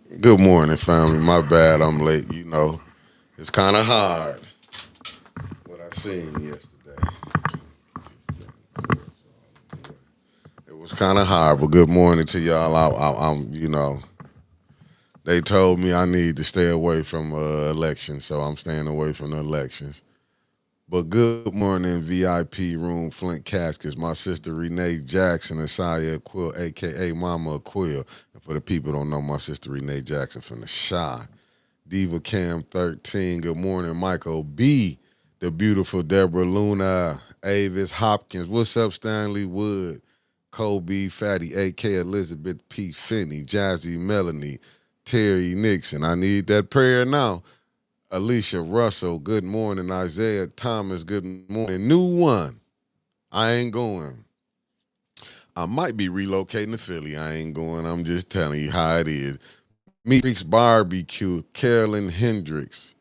Good morning, family. My bad, I'm late. It's kind of hard what I seen yesterday. It was kind of hard, but good morning to y'all. They told me I need to stay away from elections, so I'm staying away from the elections. But good morning, VIP room, Flint Caskets. My sister Renee Jackson and Saya Quill, aka Mama Quill. And for the people who don't know, my sister Renee Jackson from the Shy. Diva Cam 13. Good morning, Michael B. The beautiful Deborah Luna. Avis Hopkins. What's up, Stanley Wood? Kobe Fatty, A.K. Elizabeth P. Finney. Jazzy Melanie. Terry Nixon. I need that prayer now. Alicia Russell. Good morning. Isaiah Thomas. Good morning. New one. I ain't going. I might be relocating to Philly. I ain't going. I'm just telling you how it is. Meeks Barbecue. Carolyn Hendricks.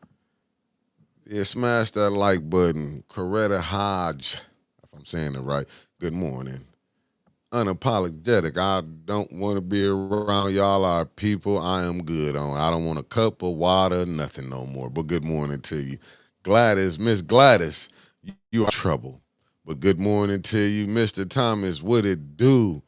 Yeah, smash that like button. Coretta Hodge, if I'm saying it right. Good morning. Unapologetic. I don't want to be around y'all. Our people, I am good on. I don't want a cup of water, nothing no more. But good morning to you. Gladys, Miss Gladys, you are in trouble. But good morning to you. Mr. Thomas, what it do?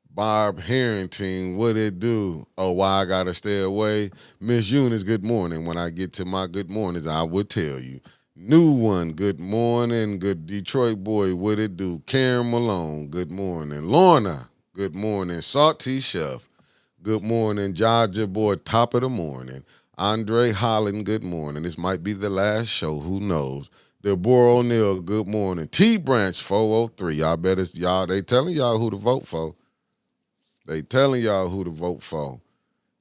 Barb Harrington, what it do? Oh, why I gotta stay away? Miss Eunice, good morning. When I get to my good mornings, I will tell you. New one, good morning. Good Detroit boy, what it do? Karen Malone, good morning. Lorna, good morning. Salty Chef, good morning. Georgia boy, top of the morning. Andre Holland, good morning. This might be the last show, who knows? Deborah O'Neill, good morning. T Branch 403, y'all better, y'all, they telling y'all who to vote for. They telling y'all who to vote for.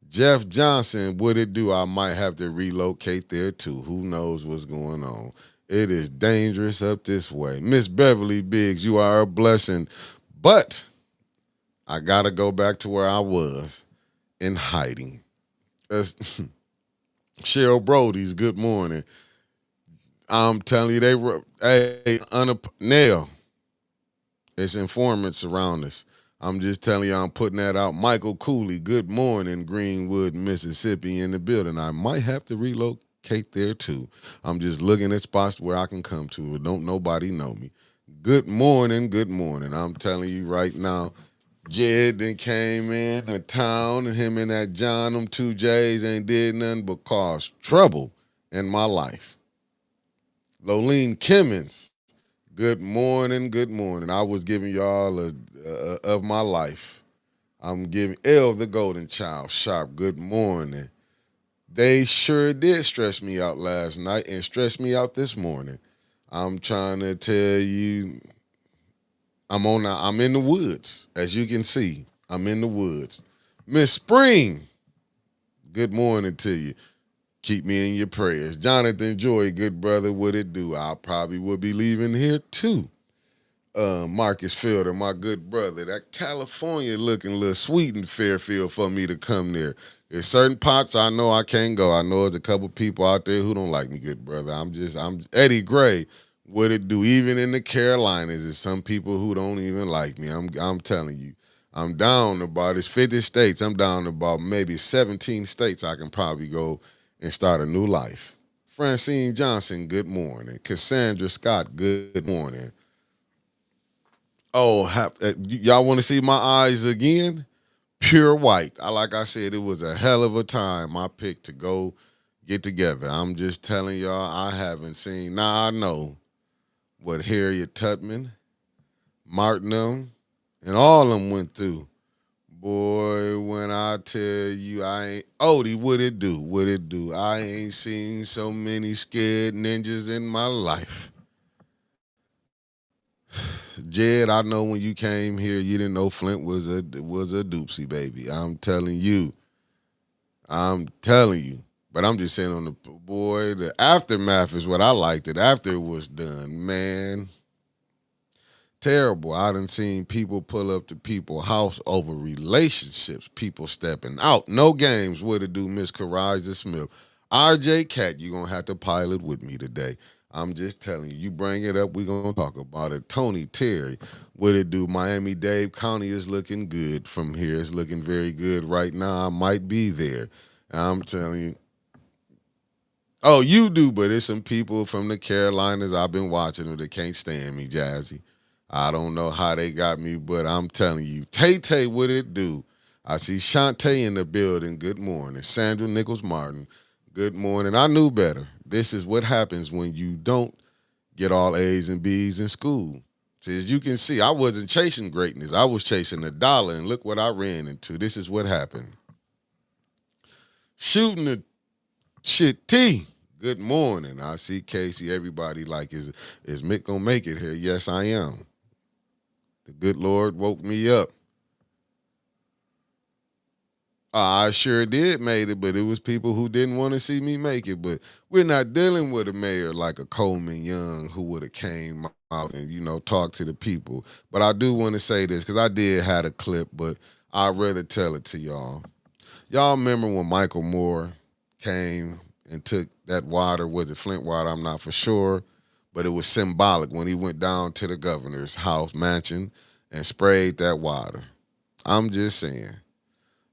Jeff Johnson, what it do? I might have to relocate there too. Who knows what's going on? It is dangerous up this way. Miss Beverly Biggs, you are a blessing. But I gotta go back to where I was in hiding. Cheryl Brody's good morning. I'm telling you, Nail, it's informants around us. I'm just telling you, I'm putting that out. Michael Cooley, good morning, Greenwood, Mississippi, in the building. I might have to relocate there too. I'm just looking at spots where I can come to. Don't nobody know me. Good morning, good morning. I'm telling you right now, Jed then came in the town, and him and that John, them two J's ain't did nothing but cause trouble in my life. Lolene Kimmons, good morning, good morning. I was giving y'all of my life. I'm giving L the golden child sharp. Good morning. They sure did stress me out last night and stress me out this morning. I'm trying to tell you, I'm in the woods, as you can see. I'm in the woods. Miss Spring, good morning to you. Keep me in your prayers. Jonathan Joy, good brother, what it do? I probably will be leaving here too. Marcus Fielder, my good brother. That California looking a little sweet in Fairfield for me to come there. There's certain parts I know I can't go. I know there's a couple people out there who don't like me, good brother. I'm Eddie Gray. What it do? Even in the Carolinas, there's some people who don't even like me. I'm telling you. I'm down about it's 50 states. I'm down about maybe 17 states I can probably go and start a new life. Francine Johnson, good morning. Cassandra Scott, good morning. Oh, y'all want to see my eyes again? Pure white. Like I said, it was a hell of a time I picked to go get together. I'm just telling y'all, I haven't seen. Now I know what Harriet Tubman, Martin, and all of them went through. Boy, when I tell you I ain't Odie, what it do? What it do? I ain't seen so many scared ninjas in my life. Jed, I know when you came here, you didn't know Flint was a doopsie baby. I'm telling you. I'm telling you. But I'm just saying on the boy, the aftermath is what I liked it after it was done. Man, terrible. I done seen people pull up to people's house over relationships, people stepping out. No games. What to do, Miss Karaja Smith. RJ Cat, you're gonna have to pilot with me today. I'm just telling you. You bring it up, we gonna talk about it. Tony Terry, what it do? Miami-Dade County is looking good from here. It's looking very good right now. I might be there. I'm telling you. Oh, you do, but it's some people from the Carolinas. I've been watching them. They can't stand me, Jazzy. I don't know how they got me, but I'm telling you, Tay Tay, what it do? I see Shantae in the building. Good morning. Sandra Nichols Martin. Good morning. I knew better. This is what happens when you don't get all A's and B's in school. So as you can see, I wasn't chasing greatness. I was chasing a dollar, and look what I ran into. This is what happened. Shooting the shit T. Good morning. I see Casey. Everybody like, is Mick gonna make it here? Yes, I am. The good Lord woke me up. I sure did made it, but it was people who didn't want to see me make it. But we're not dealing with a mayor like a Coleman Young who would have came out and, talked to the people. But I do want to say this because I did have a clip, but I'd rather tell it to y'all. Y'all remember when Michael Moore came and took that water? Was it Flint water? I'm not for sure. But it was symbolic when he went down to the governor's house mansion and sprayed that water. I'm just saying.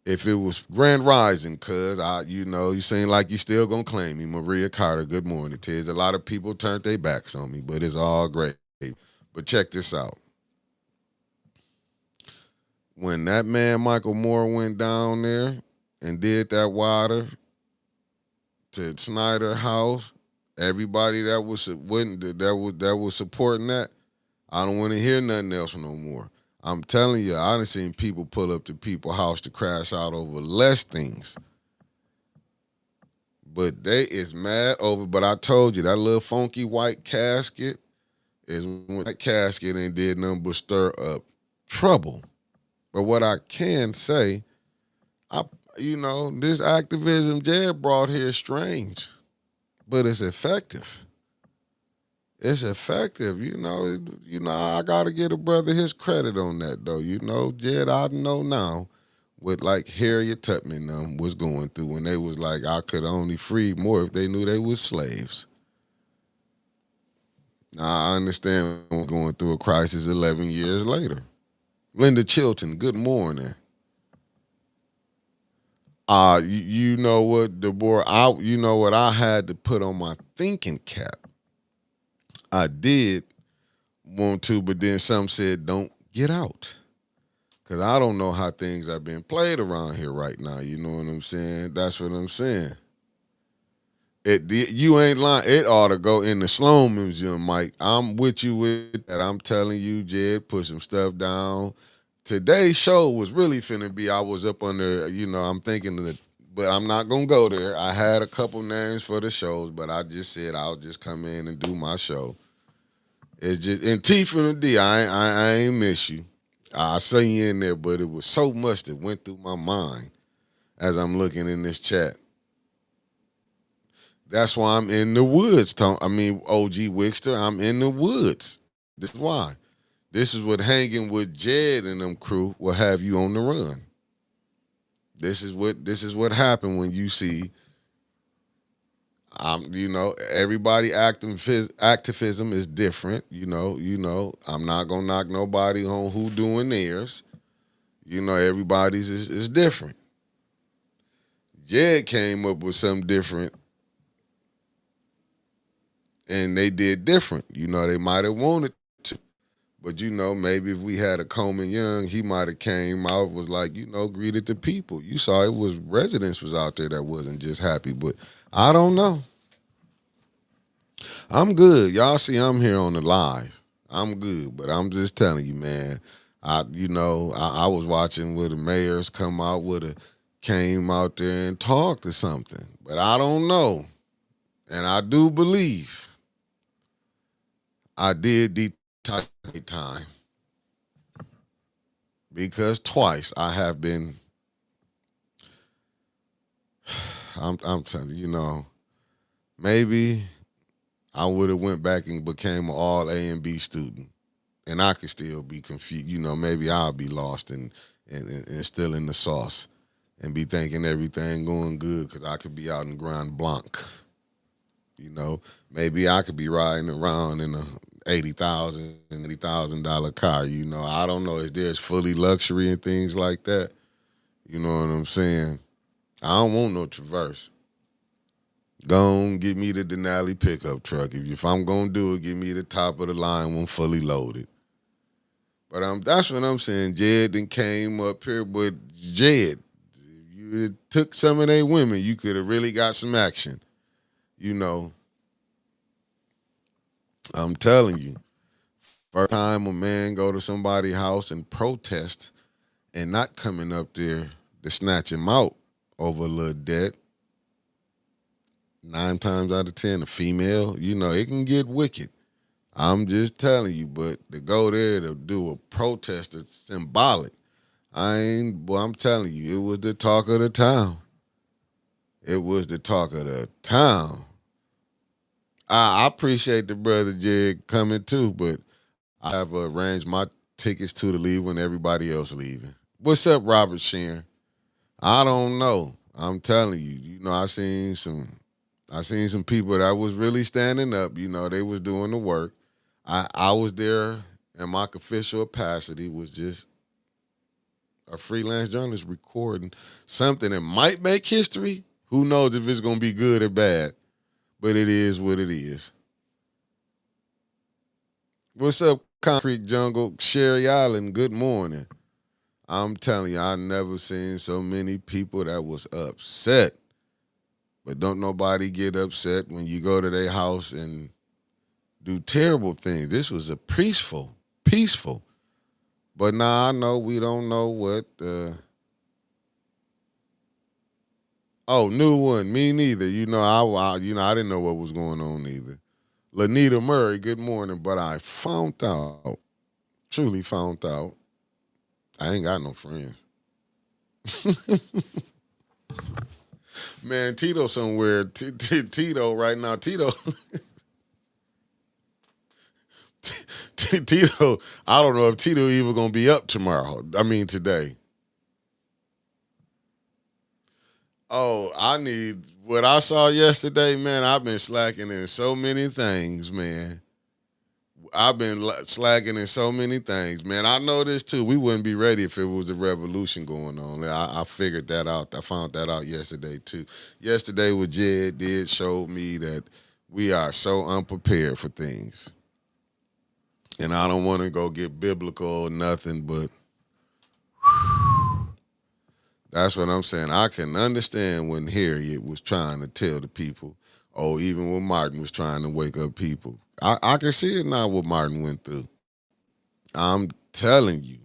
If it was Grand Rising, cuz you seem like you still gonna claim me. Maria Carter, good morning, Tiz. A lot of people turned their backs on me, but it's all great. But check this out. When that man Michael Moore went down there and did that water to Snyder House, everybody that was supporting that, I don't want to hear nothing else no more. I'm telling you, I done seen people pull up to people's house to crash out over less things. But they is mad over, but I told you, that little funky white casket is when that casket ain't did nothing but stir up trouble. But what I can say, this activism Jed brought here is strange, but it's effective. It's effective, I gotta give a brother his credit on that though. Jed, I know now what like Harriet Tubman was going through when they was like, I could only free more if they knew they was slaves. Now I understand we're going through a crisis 11 years later. Linda Chilton, good morning. You know what, Deborah, you know what I had to put on my thinking cap. I did want to, but then some said, don't get out. Because I don't know how things are being played around here right now. You know what I'm saying? That's what I'm saying. You ain't lying. It ought to go in the Sloan Museum, Mike. I'm with you with that. I'm telling you, Jed, put some stuff down. Today's show was really finna be, I was up under, I'm thinking but I'm not going to go there. I had a couple names for the shows, but I just said I'll just come in and do my show. It's just, and T from the D, I ain't miss you. I see you in there, but it was so much that went through my mind as I'm looking in this chat. That's why I'm in the woods. OG Wickster, I'm in the woods. This is why. This is what hanging with Jed and them crew will have you on the run. This is what happened when you see everybody activism is different. I'm not gonna knock nobody on who doing theirs. Everybody's is different. Jed came up with something different, and they did different. They might have wanted to, but maybe if we had a Coleman Young, he might have came out, was like, greeted the people. You saw it was residents was out there that wasn't just happy, but I don't know. I'm good. Y'all see I'm here on the live. I'm good, but I'm just telling you, man. I was watching where the mayors came out there and talked or something, but I don't know. And I do believe I did detox time because twice I have been. I'm telling you, maybe I would have went back and became an all A and B student, and I could still be confused. Maybe I'll be lost and still in the sauce and be thinking everything going good because I could be out in Grand Blanc. You know, maybe I could be riding around in a $80,000 car. You know, I don't know if there's fully luxury and things like that. You know what I'm saying? I don't want no Traverse. Go on, get me the Denali pickup truck. If I'm gonna do it, give me the top of the line one fully loaded. But that's what I'm saying. Jed then came up here, but Jed, if you had took some of their women, you could have really got some action. You know, I'm telling you. First time a man go to somebody's house and protest and not coming up there to snatch him out over a little debt, 9 times out of 10, a female, you know, it can get wicked. I'm just telling you, but to go there to do a protest is symbolic. I'm telling you, it was the talk of the town. It was the talk of the town. I appreciate the brother Jig coming too, but I have arranged my tickets to leave when everybody else leaving. What's up, Robert Sheeran? I don't know. I'm telling you, you know, I seen some people that was really standing up. You know, they was doing the work. I was there in my official capacity, was just a freelance journalist recording something that might make history. Who knows if it's gonna be good or bad? But it is what it is. What's up, Concrete Jungle? Sherry Island, good morning. I'm telling you, I never seen so many people that was upset. But don't nobody get upset when you go to their house and do terrible things. This was a peaceful. But now I know we don't know what. New one. Me neither. You know, I didn't know what was going on either. Lanita Murray. Good morning. But I found out, truly found out, I ain't got no friends. Man, Tito somewhere. Tito right now. Tito. I don't know if Tito even gonna be up tomorrow. I mean today. Oh, I need what I saw yesterday, man. I've been slacking in so many things, man. I've been slacking in so many things, man. I know this too. We wouldn't be ready if it was a revolution going on. I figured that out. I found that out yesterday too. Yesterday, what Jed did showed me that we are so unprepared for things. And I don't want to go get biblical or nothing, but that's what I'm saying. I can understand when Harriet was trying to tell the people, or even when Martin was trying to wake up people. I can see it now what Martin went through. I'm telling you.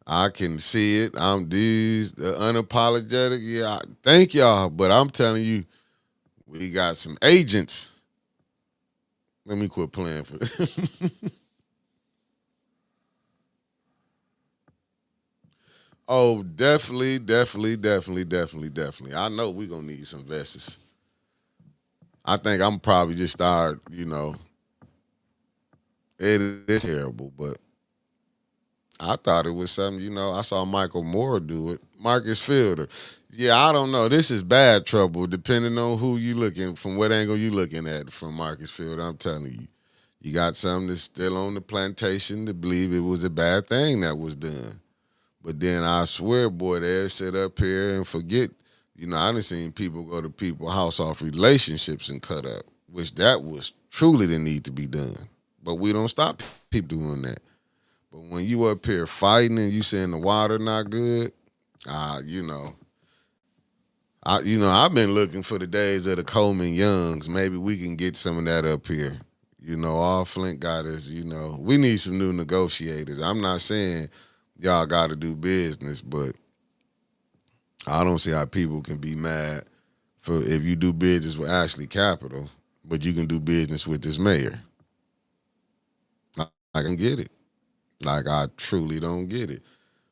I can see it. I'm these unapologetic. Yeah, thank y'all. But I'm telling you, we got some agents. Let me quit playing for Oh, definitely. I know we're gonna need some vests. I think I'm probably just start, it is terrible, but I thought it was something, I saw Michael Moore do it. Marcus Fielder. Yeah, I don't know. This is bad trouble, depending on who you looking, from what angle you looking at from Marcus Fielder. I'm telling you. You got some that's still on the plantation to believe it was a bad thing that was done. But then I swear, boy, they'll sit up here and forget. I done seen people go to people's house off relationships and cut up, which that was truly the need to be done. But we don't stop people doing that. But when you up here fighting and you saying the water not good, uh, you know, I've been looking for the days of the Coleman Youngs. Maybe we can get some of that up here. All Flint got is, we need some new negotiators. I'm not saying y'all got to do business, but I don't see how people can be mad for if you do business with Ashley Capital, but you can do business with this mayor. I can get it. Like, I truly don't get it.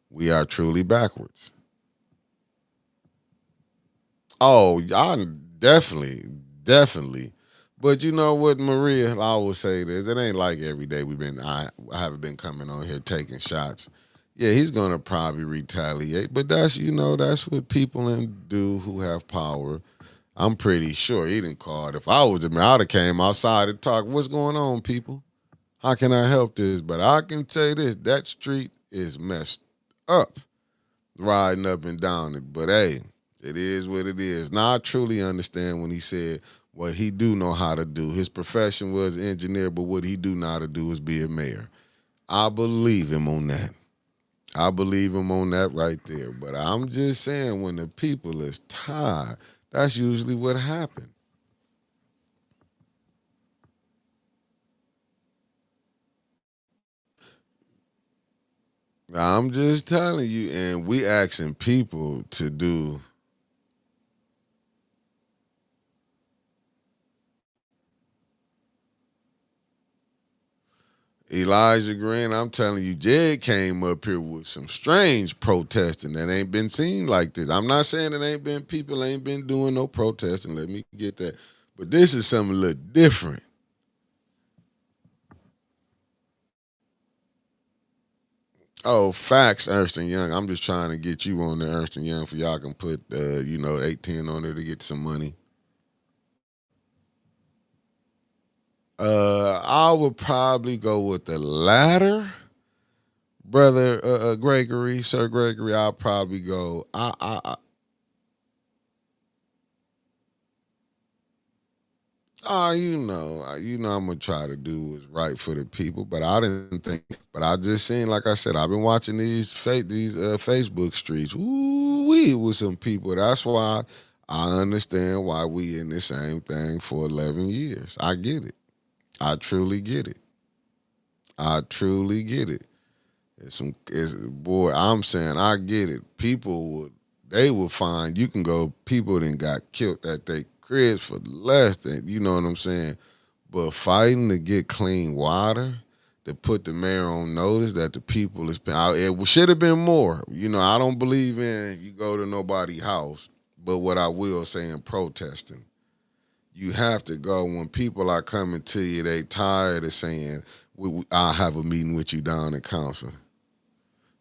We are truly backwards. Oh, I definitely. But you know what, Maria, I always say this. It ain't like every day I haven't been coming on here taking shots. Yeah, he's gonna probably retaliate. But that's what people do who have power. I'm pretty sure he didn't call it. If I was the mayor, I'd have came outside and talk. What's going on, people? How can I help this? But I can tell you this: that street is messed up, riding up and down it. But hey, it is what it is. Now I truly understand when he said what he do know how to do. His profession was engineer, but what he do know how to do is be a mayor. I believe him on that. I believe him on that right there. But I'm just saying, when the people is tired, that's usually what happens. I'm just telling you, and we asking people to do. Elijah Green, I'm telling you, Jed came up here with some strange protesting that ain't been seen like this. I'm not saying it ain't been people ain't been doing no protesting. Let me get that. But this is something a little different. Oh, facts, Ernst and Young. I'm just trying to get you on the Ernst and Young for y'all can put 810 on there to get some money. I would probably go with the latter, brother Gregory, Sir Gregory. I'll probably go. I'm gonna try to do what's right for the people, but I didn't think. But I just seen, like I said, I've been watching these Facebook streets. Ooh, we with some people. That's why I understand why we in the same thing for 11 years. I get it. I truly get it. I truly get it. Boy, I'm saying I get it. They will find you can go. People that got killed at their cribs for less than you know what I'm saying. But fighting to get clean water, to put the mayor on notice that the people is it should have been more. I don't believe in you go to nobody's house, but what I will say in protesting, you have to go when people are coming to you. They tired of saying, "I'll have a meeting with you down in council."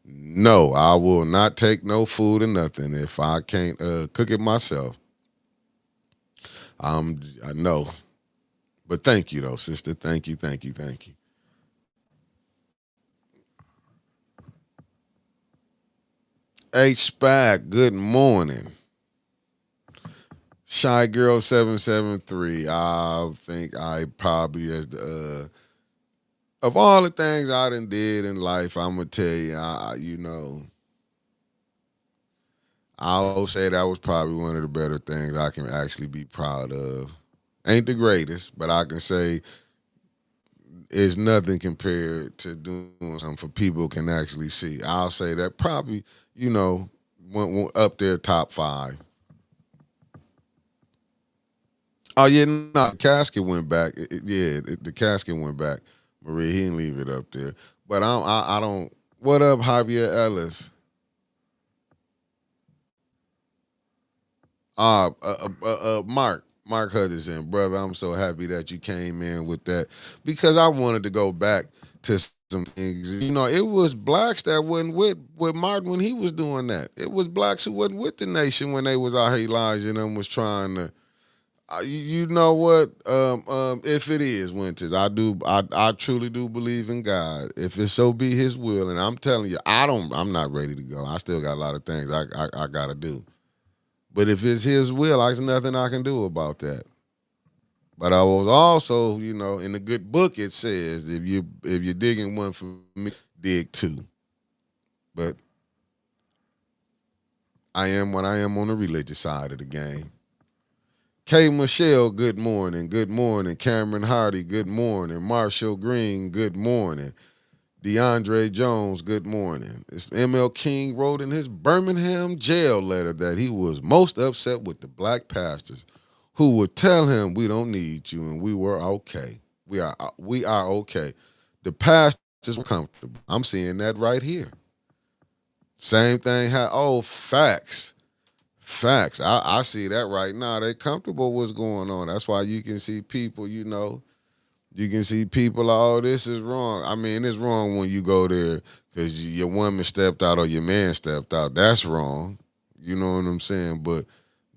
No, I will not take no food or nothing if I can't cook it myself. I know, but thank you though, sister. Thank you, thank you, thank you. H Spag, good morning. Shy Girl 773. I think I probably as the of all the things I done did in life, I'm gonna tell you, I'll say that was probably one of the better things I can actually be proud of. Ain't the greatest, but I can say it's nothing compared to doing something for people can actually see. I'll say that probably, went up there top five. Oh yeah, no, the casket went back. The casket went back. Maria, he didn't leave it up there. But I don't. What up, Javier Ellis? Mark Hutchinson, brother. I'm so happy that you came in with that because I wanted to go back to some things. It was blacks that wasn't with Martin when he was doing that. It was blacks who wasn't with the nation when they was out here. Elijah and them was trying to. You know what? If it is Winters, I do. I truly do believe in God. If it so be His will, and I'm telling you, I'm not ready to go. I still got a lot of things I gotta do. But if it's His will, there's nothing I can do about that. But I was also, in the good book it says if you're digging one for me, dig two. But I am what I am on the religious side of the game. Kay Michelle, good morning. Good morning. Cameron Hardy, good morning. Marshall Green, good morning. DeAndre Jones, good morning. It's ML King wrote in his Birmingham jail letter that he was most upset with the black pastors who would tell him we don't need you and we were okay. We are okay. The pastors were comfortable. I'm seeing that right here. Same thing. Facts. Facts. I see that right now. They comfortable what's going on. That's why you can see people, you can see people, oh, this is wrong. I mean, it's wrong when you go there because your woman stepped out or your man stepped out. That's wrong. You know what I'm saying? But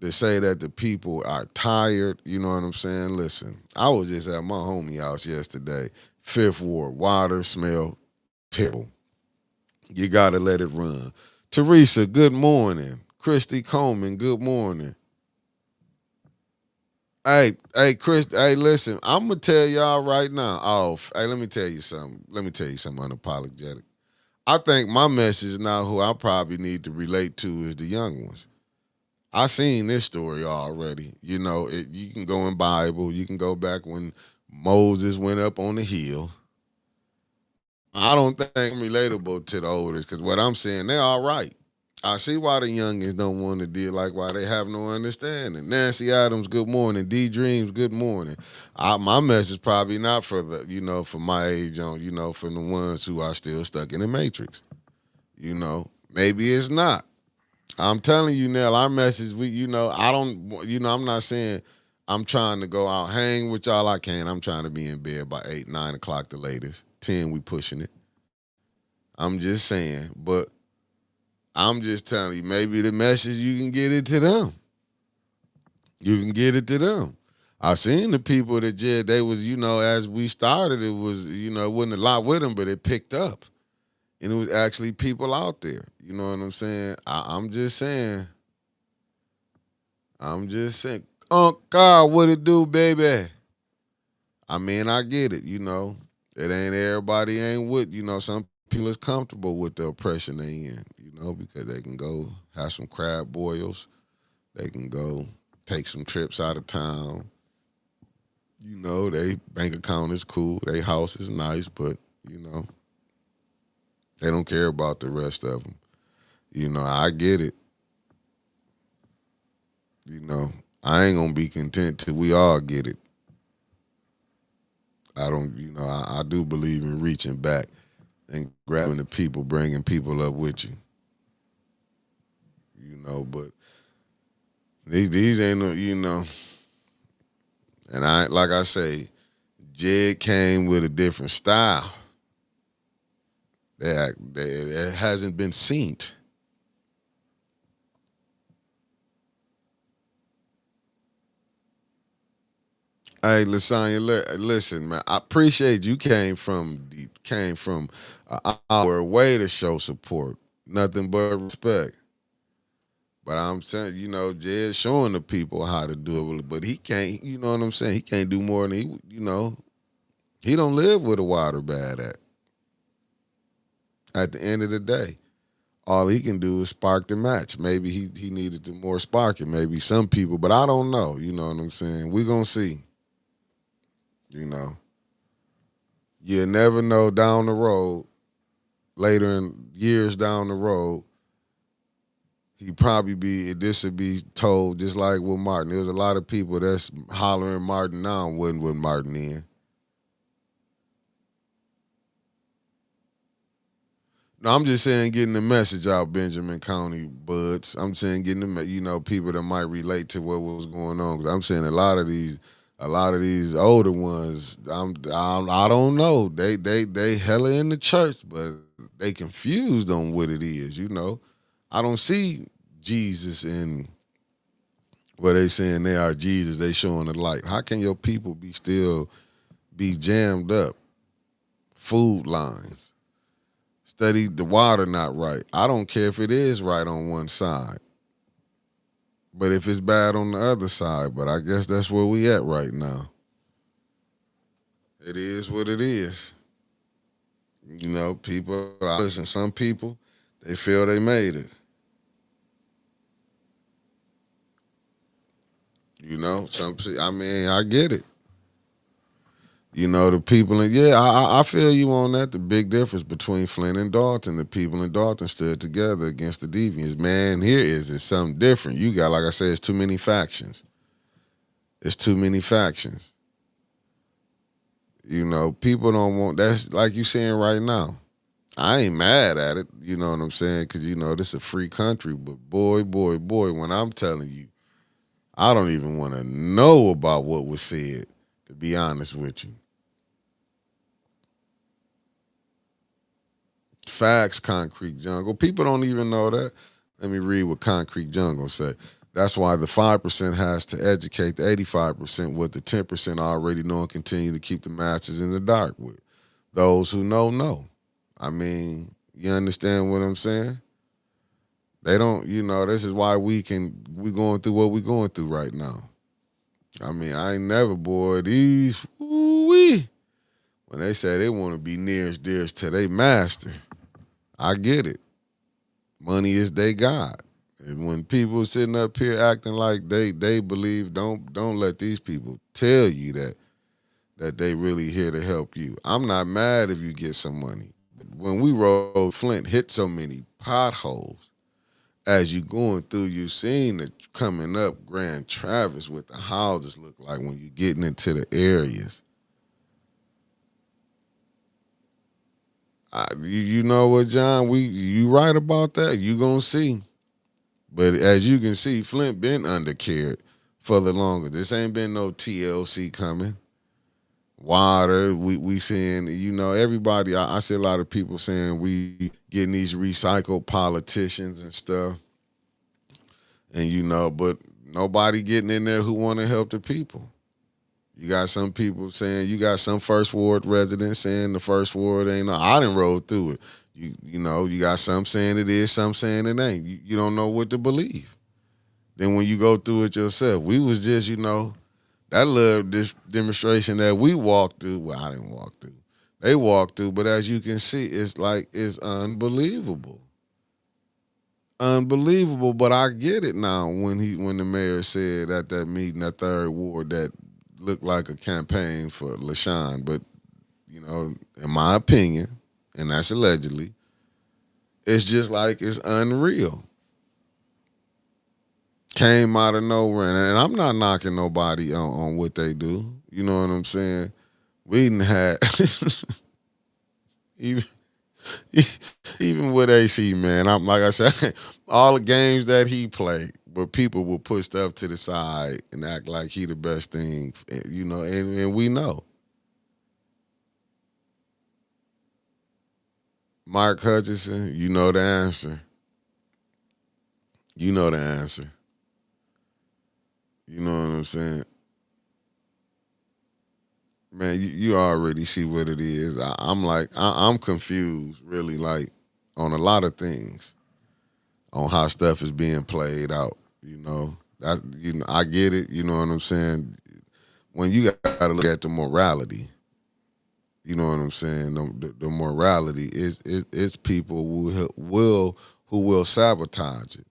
to say that the people are tired. You know what I'm saying? Listen, I was just at my homie house yesterday. Fifth Ward, water smell terrible. You gotta let it run. Teresa, good morning. Christy Coleman, good morning. Hey, Chris. Hey, listen. I'm gonna tell y'all right now. Oh, hey, let me tell you something. Let me tell you something unapologetic. I think my message now, who I probably need to relate to, is the young ones. I seen this story already. You know, you can go in Bible. You can go back when Moses went up on the hill. I don't think I'm relatable to the oldest because what I'm saying, they're all right. I see why the youngins don't want to deal, like why they have no understanding. Nancy Adams, good morning. D Dreams, good morning. My message probably not for the, for my age on, for the ones who are still stuck in the matrix. Maybe it's not. I'm telling you, Nell, our message, I don't, I'm not saying I'm trying to go out, hang with y'all. I can. I'm trying to be in bed by 8, 9 o'clock the latest. 10, we pushing it. I'm just saying, but I'm just telling you, maybe the message you can get it to them. You can get it to them. I seen the people that they was, as we started, it was, it wasn't a lot with them, but it picked up. And it was actually people out there. You know what I'm saying? I'm just saying. God, what it do, baby? I mean, I get it, It ain't everybody ain't with, some people is comfortable with the oppression they in, because they can go have some crab boils. They can go take some trips out of town. They bank account is cool. They house is nice, but, they don't care about the rest of them. I get it. I ain't gonna be content till we all get it. I don't, I do believe in reaching back and grabbing the people, bringing people up with you. But these ain't no, and I like I say, Jed came with a different style that it hasn't been seen. Hey, Lasagna, listen, man. I appreciate you came from an hour away to show support. Nothing but respect. But I'm saying, Jed's showing the people how to do it, but he can't. You know what I'm saying? He can't do more than he don't live with a water bad at. At the end of the day, all he can do is spark the match. Maybe he needed to more spark it. Maybe some people, but I don't know. You know what I'm saying? We're gonna see. You know. You never know down the road, later in years down the road, this would be told just like with Martin. There's a lot of people that's hollering Martin now wasn't with Martin in. No, I'm just saying getting the message out, Benjamin County buds. I'm saying getting the people that might relate to what was going on. Because I'm saying a lot of these older ones, I don't know. They hella in the church, but they confused on what it is. I don't see Jesus in where they saying they are Jesus. They showing the light. How can your people be jammed up? Food lines. Study the water not right. I don't care if it is right on one side, but if it's bad on the other side. But I guess that's where we at right now. It is what it is. People. Listen, some people they feel they made it. Some. I mean, I get it. The people, and yeah, I feel you on that. The big difference between Flint and Dalton, the people in Dalton stood together against the deviants. Man, here is something different. You got, like I said, it's too many factions. It's too many factions. People don't want, that's like you saying right now. I ain't mad at it, you know what I'm saying? Because, this is a free country. But boy, boy, boy, when I'm telling you, I don't even want to know about what was said, to be honest with you. Facts, Concrete Jungle. People don't even know that. Let me read what Concrete Jungle said. That's why the 5% has to educate the 85%, what the 10% already know and continue to keep the masses in the dark with. Those who know. I mean, you understand what I'm saying? They don't, this is why we going through what we going through right now. I mean, I ain't never, boy, these, woo-wee, when they say they want to be nearest, dearest to their master, I get it. Money is their God. And when people sitting up here acting like they believe, don't let these people tell you that they really here to help you. I'm not mad if you get some money. But when we rode Flint, hit so many potholes, as you going through, you seen it coming up Grand Traverse, what the houses look like when you getting into the areas. You know what, John? You right about that. You gonna see. But as you can see, Flint been undercared for the longest. This ain't been no TLC coming. Water, we seeing, everybody. I see a lot of people saying we getting these recycled politicians and stuff. And but nobody getting in there who want to help the people. You got some people saying, you got some first ward residents saying the first ward ain't no. I done rode through it. You got some saying it is, some saying it ain't. You don't know what to believe. Then when you go through it yourself, we was just, that little demonstration that we walked through. Well, I didn't walk through. They walked through, but as you can see, it's unbelievable. Unbelievable, but I get it now when the mayor said at that meeting, that third ward, that looked like a campaign for LaShawn. But, in my opinion, and that's allegedly, it's just like it's unreal. Came out of nowhere. And I'm not knocking nobody on what they do. You know what I'm saying? We didn't have even even with AC, man. I'm like I said, all the games that he played, but people will put stuff to the side and act like he the best thing, and we know. Mark Hutchinson, you know the answer. You know the answer. You know what I'm saying? Man, you already see what it is. I'm confused, really, like on a lot of things, on how stuff is being played out. I get it. You know what I'm saying? When you got to look at the morality, you know what I'm saying. The morality is people who will sabotage it.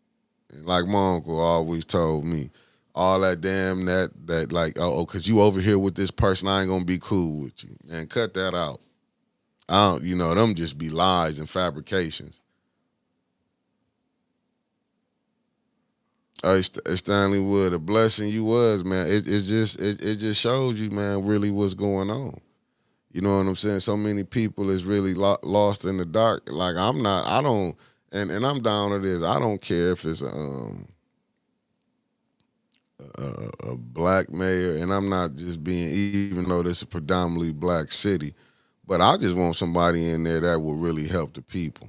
Like my uncle always told me, all that damn that like, cause you over here with this person, I ain't gonna be cool with you. Man, cut that out. I don't, them just be lies and fabrications. Hey, Stanley Wood, a blessing you was, man. It just showed you, man, really what's going on. You know what I'm saying? So many people is really lost in the dark. Like I don't, and I'm down to this. I don't care if it's a black mayor, and I'm not just being, even though this is a predominantly black city, but I just want somebody in there that will really help the people.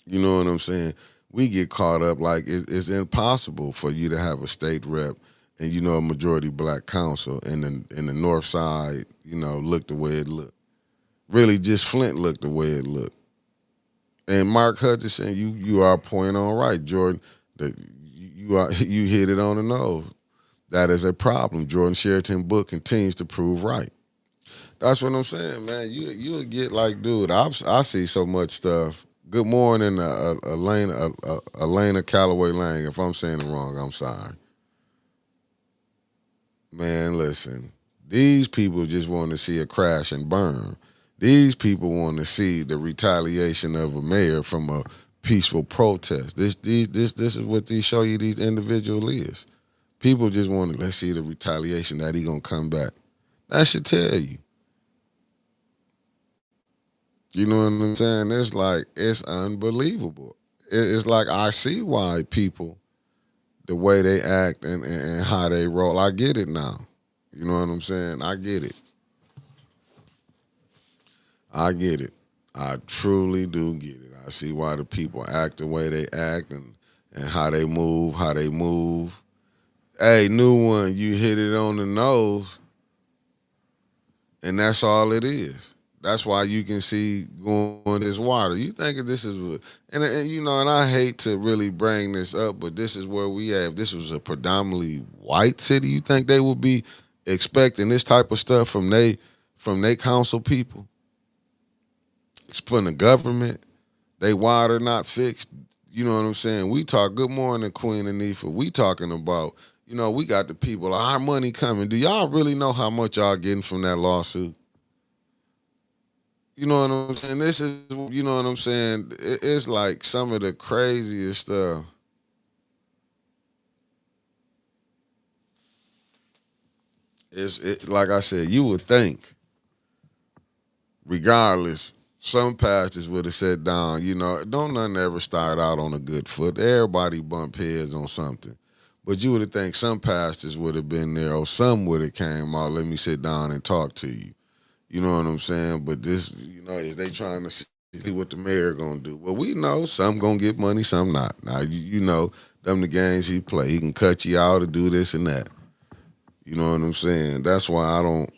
You know what I'm saying? We get caught up like it's impossible for you to have a state rep and a majority black council in the north side, look the way it looked. Really, just Flint looked the way it looked. And Mark Hutchinson, you are point on right, Jordan. That you hit it on the nose. That is a problem. Jordan Sheraton book continues to prove right. That's what I'm saying, man. You'll get like, dude, I see so much stuff. Good morning, Elena Calloway Lang. If I'm saying it wrong, I'm sorry. Man, listen. These people just want to see a crash and burn. These people want to see the retaliation of a mayor from a peaceful protest. This is what these show you these individual is. People just want to, let's see the retaliation that he gonna come back. That should tell you. You know what I'm saying? It's like, it's unbelievable. It's like, I see why people, the way they act and how they roll. I get it now. You know what I'm saying? I get it. I get it. I truly do get it. I see why the people act the way they act, and how they move. Hey, new one, you hit it on the nose, and that's all it is. That's why you can see going this water. You think this is, and you know, and I hate to really bring this up, but this is where we have. This was a predominantly white city. You think they would be expecting this type of stuff from they council people, from the government? They water not fixed. You know what I'm saying? We talk. Good morning, Queen Anifa. We talking about. You know, we got the people. Our money coming. Do y'all really know how much y'all getting from that lawsuit? You know what I'm saying? This is, you know what I'm saying? It's like some of the craziest stuff. Like I said, you would think, regardless, some pastors would have sat down. You know, don't nothing ever start out on a good foot. Everybody bump heads on something. But you would have think some pastors would have been there, or some would have came out. Let me sit down and talk to you. You know what I'm saying? But this, you know, is they trying to see what the mayor gonna do? Well, we know some gonna get money, some not. Now you know them the games he play. He can cut you out or do this and that. You know what I'm saying? That's why I don't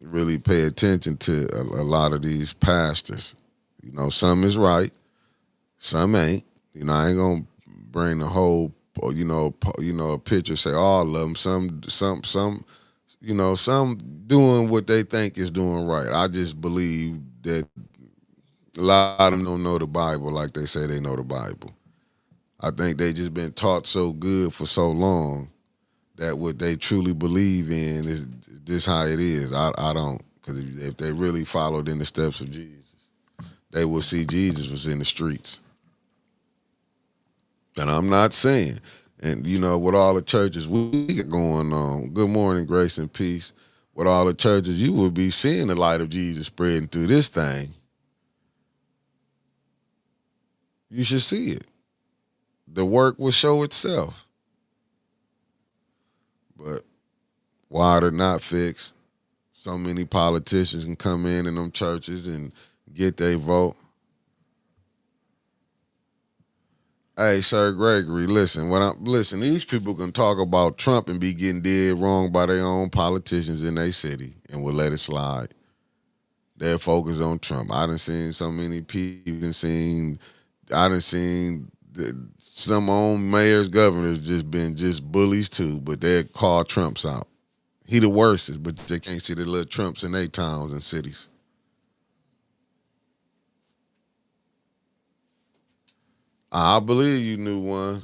really pay attention to a lot of these pastors. You know, some is right, some ain't. You know, I ain't gonna bring the whole, a picture. Say all of them. Some some doing what they think is doing right. I just believe that a lot of them don't know the Bible like they say they know the Bible. I think they just been taught so good for so long that what they truly believe in is this how it is. I don't, because if they really followed in the steps of Jesus, they will see Jesus was in the streets. And I'm not saying, and you know, with all the churches we got going on, good morning, grace and peace. With all the churches, you will be seeing the light of Jesus spreading through this thing. You should see it. The work will show itself. But water not fixed. So many politicians can come in them churches and get their vote. Hey, Sir Gregory, listen, these people can talk about Trump and be getting dead wrong by their own politicians in their city and will let it slide. They're focused on Trump. I done seen so many people, I done seen some own mayors, governors just been just bullies too, but they call Trumps out. He the worstest, but they can't see the little Trumps in their towns and cities. I believe you knew one.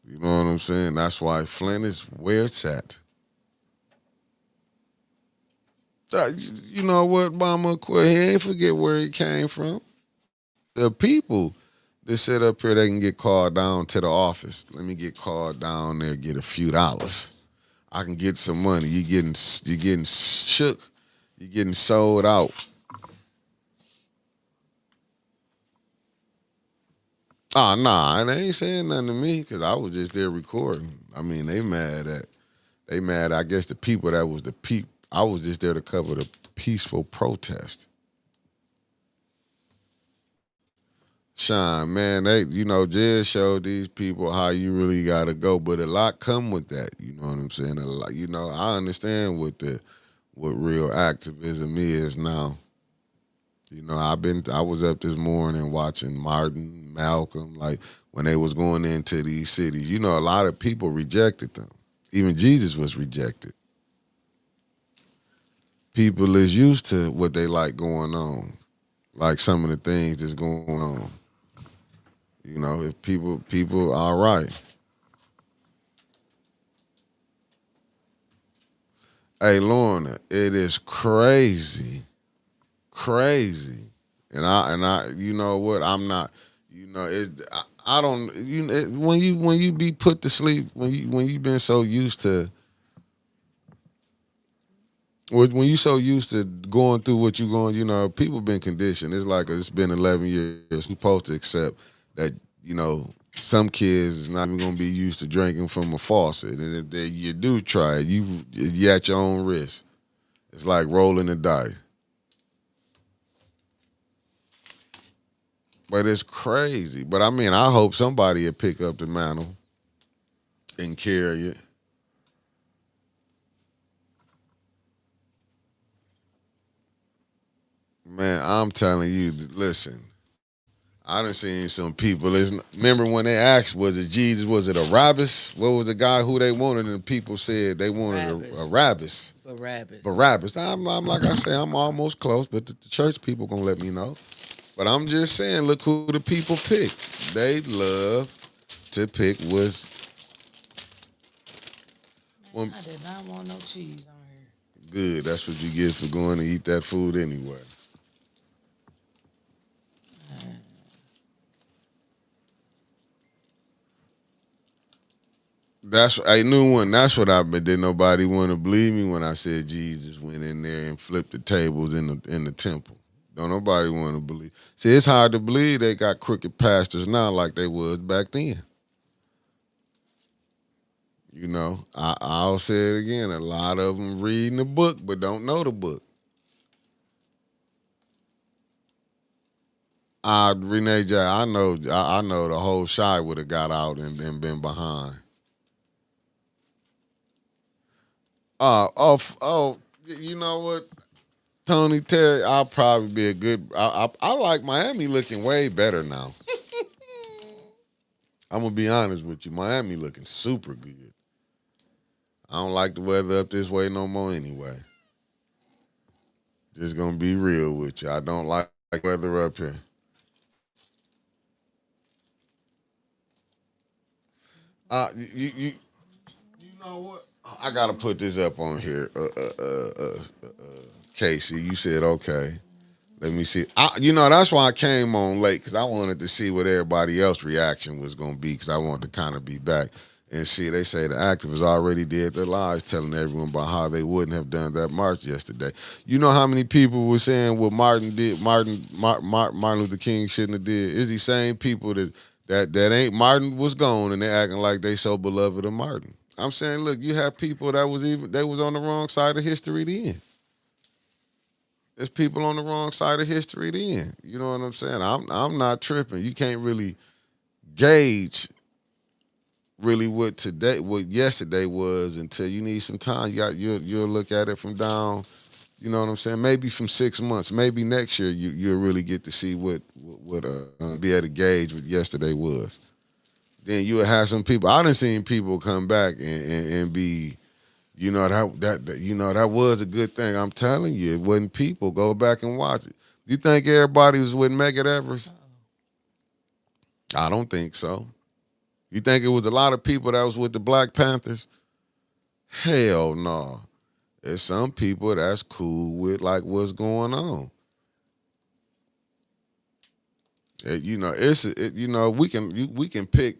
You know what I'm saying? That's why Flint is where it's at. You know what, Mama quit. He ain't forget where he came from. The people that sit up here, they can get called down to the office. Let me get called down there, get a few dollars. I can get some money. You getting shook. You getting sold out. Oh nah, and they ain't saying nothing to me because I was just there recording. I mean, they mad. I guess the people that was the peep. I was just there to cover the peaceful protest. Sean, man, Jez showed these people how you really gotta go, but a lot come with that. You know what I'm saying? A lot, I understand what real activism is now. I was up this morning watching Martin, Malcolm, like when they was going into these cities. A lot of people rejected them. Even Jesus was rejected. People is used to what they like going on, like some of the things that's going on. If people all right. Hey, Lorna, it is crazy, crazy, and I, you know what? I'm not, I don't, when you be put to sleep, when you been so used to, when you so used to going through what you going, people been conditioned. It's like it's been 11 years. You're supposed to accept that, some kids is not even gonna be used to drinking from a faucet, and if you do try it, you at your own risk. It's like rolling the dice. But it's crazy. But I mean, I hope somebody will pick up the mantle and carry it. Man, I'm telling you, listen. I done seen some people. Remember when they asked, was it Jesus? Was it a Barabbas? What was the guy who they wanted? And the people said they wanted a Barabbas. Barabbas. I'm like I say, I'm almost close, but the church people gonna let me know. But I'm just saying, look who the people picked. They love to pick was. Man, I did not want no cheese on here. Good. That's what you get for going to eat that food anyway. That's a new one. That's what I. But did nobody want to believe me when I said Jesus went in there and flipped the tables in the temple? Don't nobody want to believe. See, it's hard to believe they got crooked pastors now like they was back then. You know, I'll say it again. A lot of them reading the book but don't know the book. Renee J, I know the whole shy would have got out and been behind. You know what? Tony Terry, I'll probably be a good. I like Miami looking way better now. I'm gonna be honest with you. Miami looking super good. I don't like the weather up this way no more anyway. Just gonna be real with you. I don't like weather up here. You know what? I gotta put this up on here. Casey, you said okay. Let me see. That's why I came on late because I wanted to see what everybody else reaction was gonna be because I wanted to kind of be back and see. They say the activists already did their lives telling everyone about how they wouldn't have done that march yesterday. You know how many people were saying what Martin did? Martin Luther King shouldn't have did. It's these same people that ain't Martin was gone and they acting like they so beloved of Martin. I'm saying, look, you have people they was on the wrong side of history then. There's people on the wrong side of history then. You know what I'm saying? I'm not tripping. You can't really gauge really what yesterday was until you need some time. You'll look at it from down. You know what I'm saying? Maybe from 6 months. Maybe next year you'll really get to see what be able to gauge what yesterday was. Then you would have some people. I done seen people come back and be, that was a good thing. I'm telling you, it wasn't people. Go back and watch it. You think everybody was with Megan Evers? I don't think so. You think it was a lot of people that was with the Black Panthers? Hell no. There's some people that's cool with like what's going on. We can pick.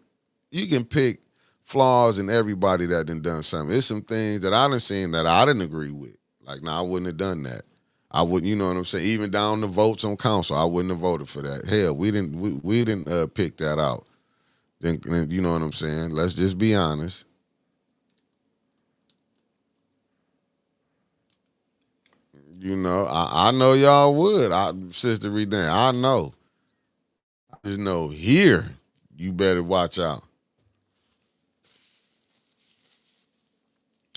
You can pick flaws in everybody that done something. There's some things that I done seen that I didn't agree with. Like, no, I wouldn't have done that. I wouldn't, you know what I'm saying? Even down the votes on council, I wouldn't have voted for that. Hell, we didn't pick that out. Then you know what I'm saying? Let's just be honest. I know y'all would. Sister Renee, I know. I just know here, you better watch out.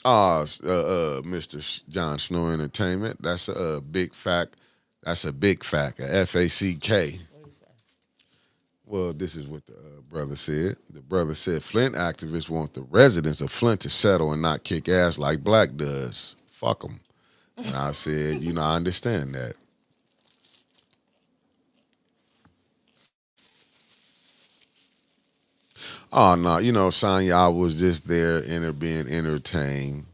Mr. John Snow Entertainment. That's a big fact. That's a big fact. A FACK. Well, this is what the brother said. The brother said Flint activists want the residents of Flint to settle and not kick ass like Black does. Fuck them. And I said, I understand that. Oh no, Sonya, I was just there being entertained.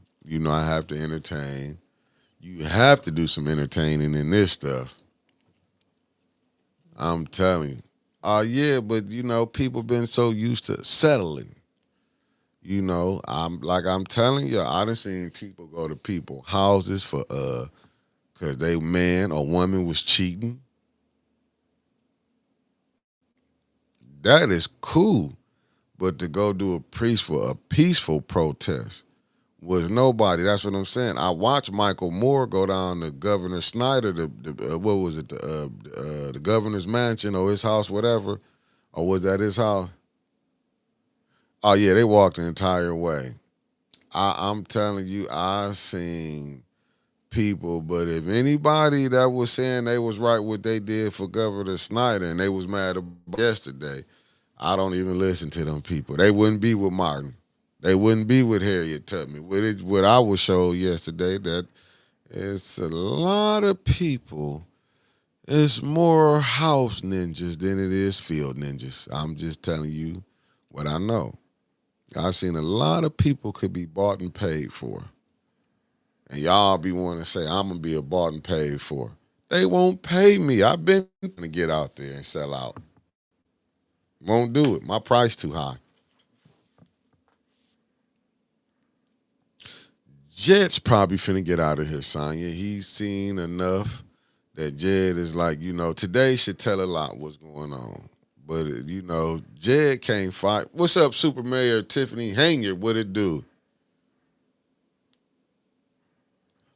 I have to entertain. You have to do some entertaining in this stuff. I'm telling you. Yeah, but people been so used to settling. I'm telling you, I done seen people go to people houses for cause they man or woman was cheating. That is cool. But to go do a peaceful protest was nobody. That's what I'm saying. I watched Michael Moore go down to Governor Snyder, what was it, the governor's mansion or his house, whatever, or was that his house? Oh yeah, they walked the entire way. I'm telling you, I seen people, but if anybody that was saying they was right what they did for Governor Snyder and they was mad about yesterday, I don't even listen to them people. They wouldn't be with Martin. They wouldn't be with Harriet Tubman. What I was showed yesterday that it's a lot of people. It's more house ninjas than it is field ninjas. I'm just telling you what I know. I seen a lot of people could be bought and paid for. And y'all be wanting to say, I'm going to be a bought and paid for. They won't pay me. I've been going to get out there and sell out. Won't do it. My price too high. Jed's probably finna get out of here, Sonya. He's seen enough that Jed is like, today should tell a lot what's going on. But, Jed can't fight. What's up, Super Mayor Tiffany Hanger? What it do?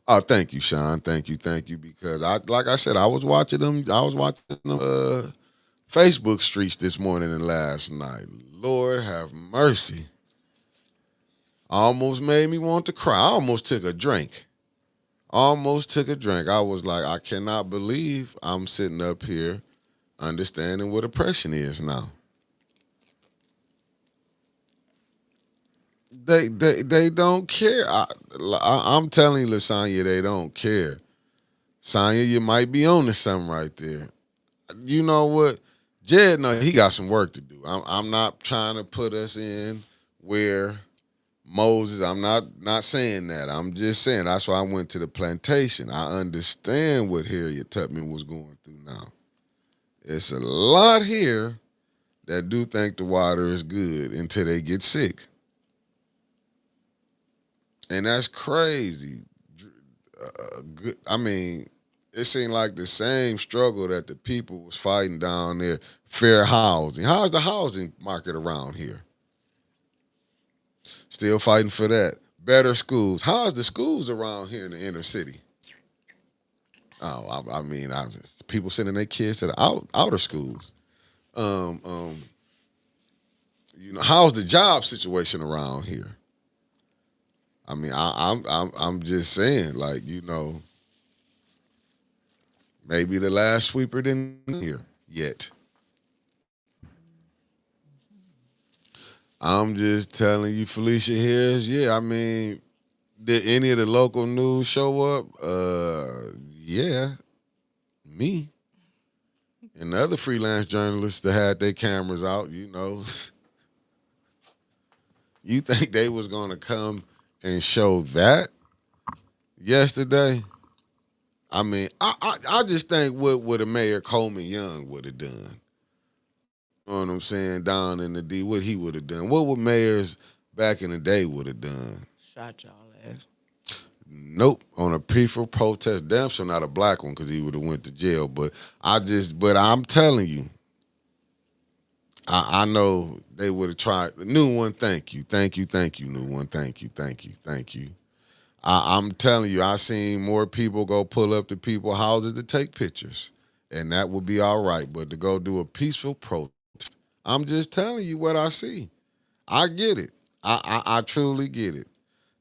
Oh, thank you, Sean. Thank you. Because like I said, I was watching them Facebook streets this morning and last night. Lord have mercy. Almost made me want to cry. I almost took a drink. I was like, I cannot believe I'm sitting up here understanding what oppression is now. They don't care. I'm telling you, Lasagna, they don't care. Sonya, you might be on to something right there. You know what? Jed, no, he got some work to do. I'm not trying to put us in where Moses, I'm not saying that. I'm just saying that's why I went to the plantation. I understand what Harriet Tubman was going through now. It's a lot here that do think the water is good until they get sick. And that's crazy. I mean, it seemed like the same struggle that the people was fighting down there. Fair housing. How's the housing market around here? Still fighting for that. Better schools. How's the schools around here in the inner city? Oh, I mean, people sending their kids to the outer schools. Um, um, how's the job situation around here? I mean, I'm just saying, like, maybe the last sweeper didn't here yet. I'm just telling you, Felicia Harris. Yeah, I mean, did any of the local news show up? Yeah, me and the other freelance journalists that had their cameras out. You think they was gonna come and show that yesterday? I mean, I just think what a Mayor Coleman Young would have done. You know what I'm saying? Down in the D, what he would have done. What would mayors back in the day would have done? Shot y'all ass. Nope. On a peaceful protest, damn sure not a black one because he would have went to jail. But I'm telling you, I know they would have tried. New one, thank you, new one, thank you. I'm telling you, I seen more people go pull up to people's houses to take pictures, and that would be all right. But to go do a peaceful protest, I'm just telling you what I see. I get it. I truly get it.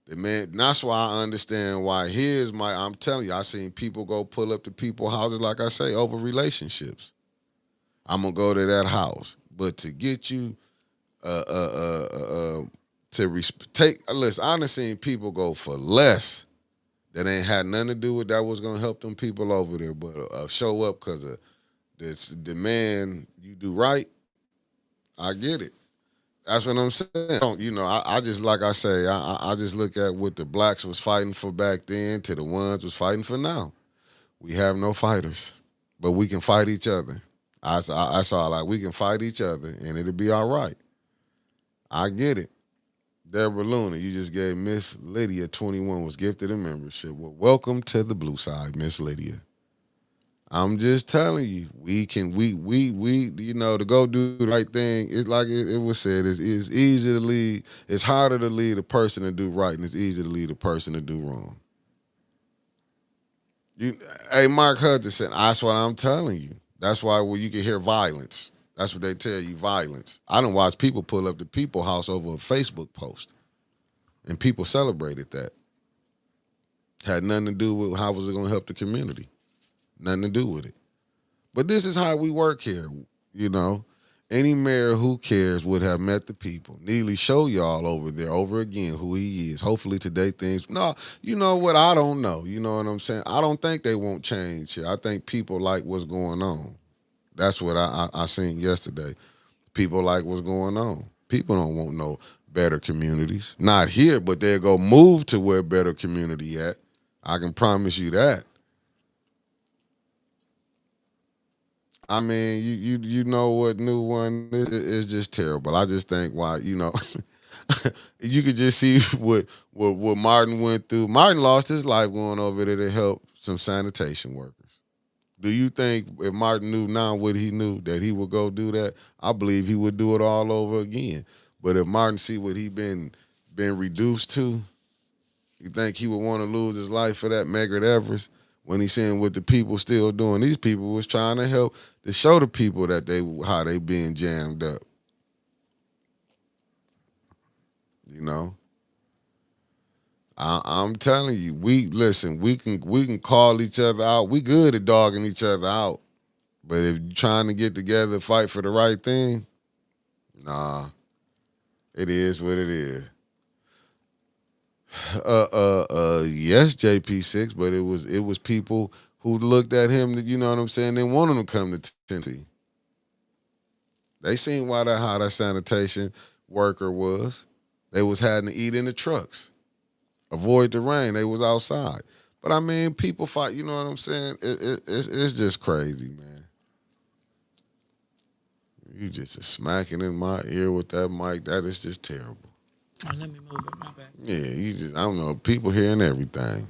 The man, that's why I understand why I'm telling you, I seen people go pull up to people's houses, like I say, over relationships. I'm gonna go to that house. But to get you take listen, I done seen people go for less that ain't had nothing to do with that was gonna help them people over there, but show up because of this demand you do right. I get it. That's what I'm saying. I just like I say, I just look at what the blacks was fighting for back then to the ones was fighting for now. We have no fighters, but we can fight each other. I saw like we can fight each other and it'll be all right. I get it. Deborah Luna, you just gave Miss Lydia 21 was gifted a membership. Well, welcome to the blue side, Miss Lydia. I'm just telling you, we can to go do the right thing. It's like it was said. It's easy to lead. It's harder to lead a person to do right, and it's easy to lead a person to do wrong. You, hey, Mark Hutchinson, that's what I'm telling you. That's why you can hear violence. That's what they tell you, violence. I don't watch people pull up the People House over a Facebook post, and people celebrated that. Had nothing to do with how was it going to help the community. Nothing to do with it. But this is how we work here, you know. Any mayor who cares would have met the people. Neely show y'all over there over again who he is. Hopefully today things. No, you know what? I don't know. You know what I'm saying? I don't think they won't change here. I think people like what's going on. That's what I seen yesterday. People like what's going on. People don't want no better communities. Not here, but they'll go move to where better community at. I can promise you that. I mean, you know what new one is? It's just terrible. I just think why you could just see what Martin went through. Martin lost his life going over there to help some sanitation workers. Do you think if Martin knew now what he knew that he would go do that? I believe he would do it all over again. But if Martin see what he been reduced to, you think he would want to lose his life for that, Margaret Everest? When he's seeing what the people still doing, these people was trying to help to show the people that how they being jammed up. You know, I'm telling you, we listen. We can call each other out. We good at dogging each other out. But if you're trying to get together, fight for the right thing, nah, it is what it is. Yes, JP6, but it was people who looked at him that you know what I'm saying. They wanted him to come to Tennessee. They seen how that sanitation worker was. They was having to eat in the trucks, avoid the rain. They was outside. But I mean, people fight. You know what I'm saying? It's just crazy, man. You just smacking in my ear with that mic. That is just terrible. Oh, let me move it. My bad. Yeah, you just I don't know. People hearing everything.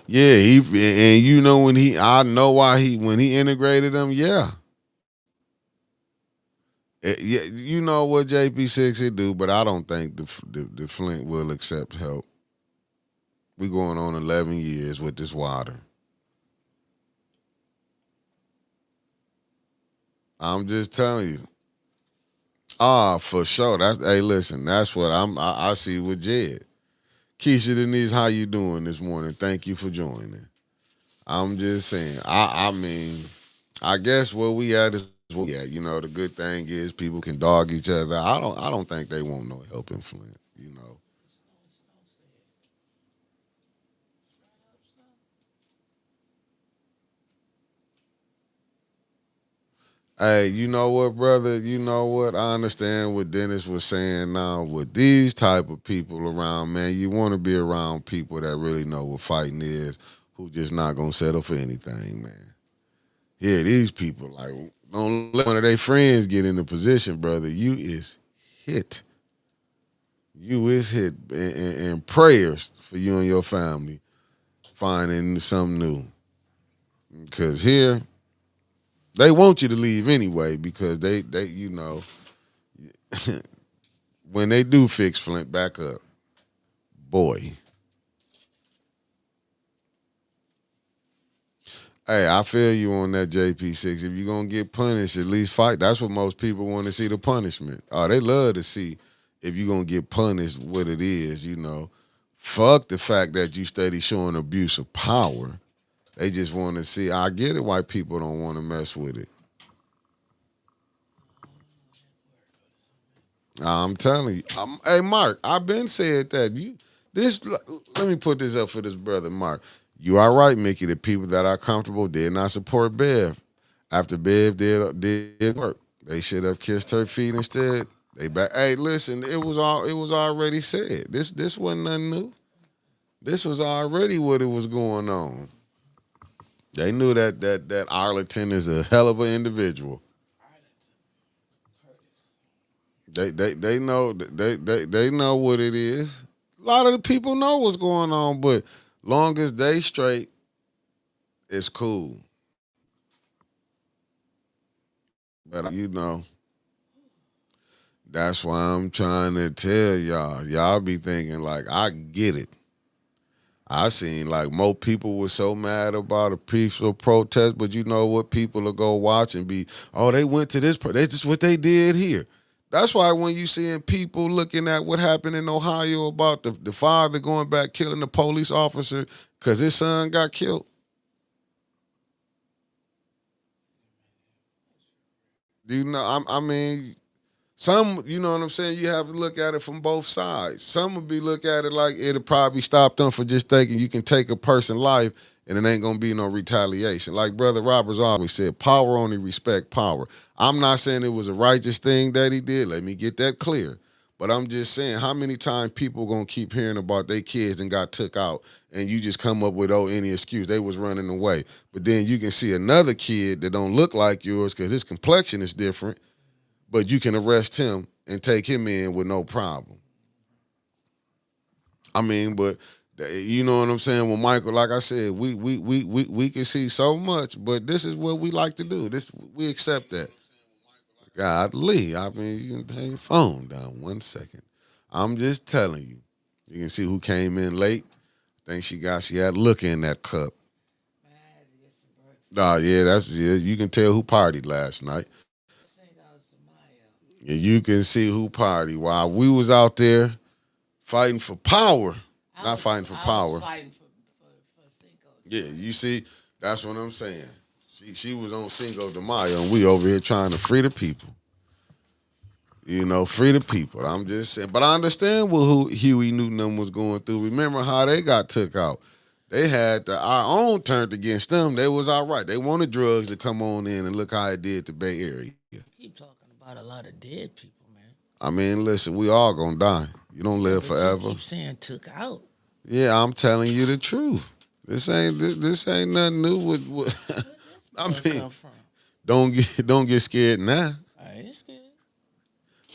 Yeah, and you know I know why when he integrated them. Yeah, yeah, you know what JP6 would do, but I don't think the Flint will accept help. We going on 11 years with this water. I'm just telling you. Ah, for sure. Hey, listen. That's what I see with Jed. Keisha Denise, how you doing this morning? Thank you for joining. I'm just saying. I mean, I guess where we at is where we at. You know, the good thing is people can dog each other. I don't think they want no help in Flint. You know. Hey, you know what, brother? You know what? I understand what Dennis was saying now. With these type of people around, man, you want to be around people that really know what fighting is, who just not gonna settle for anything, man. Here, these people like don't let one of their friends get in the position, brother. You is hit. You is hit, and prayers for you and your family finding something new. Because here, they want you to leave anyway because they when they do fix Flint back up, boy. Hey, I feel you on that JP6. If you're gonna get punished, at least fight. That's what most people want to see, the punishment. Oh, they love to see if you're gonna get punished what it is, you know. Fuck the fact that you steady showing abuse of power. They just want to see. I get it why people don't want to mess with it. I'm telling you. Hey, Mark, I've been said that. This. Let me put this up for this brother, Mark. You are right, Mickey. The people that are comfortable did not support Bev. After Bev did work, they should have kissed her feet instead. They back. Hey, listen, it was already said. This wasn't nothing new. This was already what it was going on. They knew that Arlington is a hell of an individual. They know they know what it is. A lot of the people know what's going on, but long as they straight, it's cool. But that's why I'm trying to tell y'all. Y'all be thinking like I get it. I seen like more people were so mad about a peaceful protest, but you know what? People will go watch and be, oh, they went to this. That's just what they did here. That's why when you seeing people looking at what happened in Ohio about the father going back killing the police officer because his son got killed. I mean, some, you know what I'm saying? You have to look at it from both sides. Some would be look at it like it'll probably stop them for just thinking you can take a person's life and it ain't gonna be no retaliation. Like Brother Roberts always said, power only respect power. I'm not saying it was a righteous thing that he did. Let me get that clear. But I'm just saying, how many times people gonna keep hearing about their kids and got took out, and you just come up with any excuse they was running away. But then you can see another kid that don't look like yours because his complexion is different, but you can arrest him and take him in with no problem. I mean, but you know what I'm saying? Well, Michael, like I said, we can see so much, but this is what we like to do. This we accept that. Godly, I mean, you can turn your phone down 1 second. I'm just telling you. You can see who came in late. Think she had liquor in that cup. Oh yeah, you can tell who partied last night. And you can see who partied while we was out there fighting for power. Not fighting for power. Yeah, you see, that's what I'm saying. She was on Cinco de Mayo, and we over here trying to free the people. Free the people. I'm just saying, but I understand what Huey Newton was going through. Remember how they got took out? They had our own turned against them. They was all right. They wanted drugs to come on in, and look how it did the Bay Area. Keep talking about a lot of dead people, man. I mean, listen, we all gonna die. You don't live forever. You keep saying took out. Yeah, I'm telling you the truth. This ain't nothing new. With I mean, don't get scared now. I ain't scared.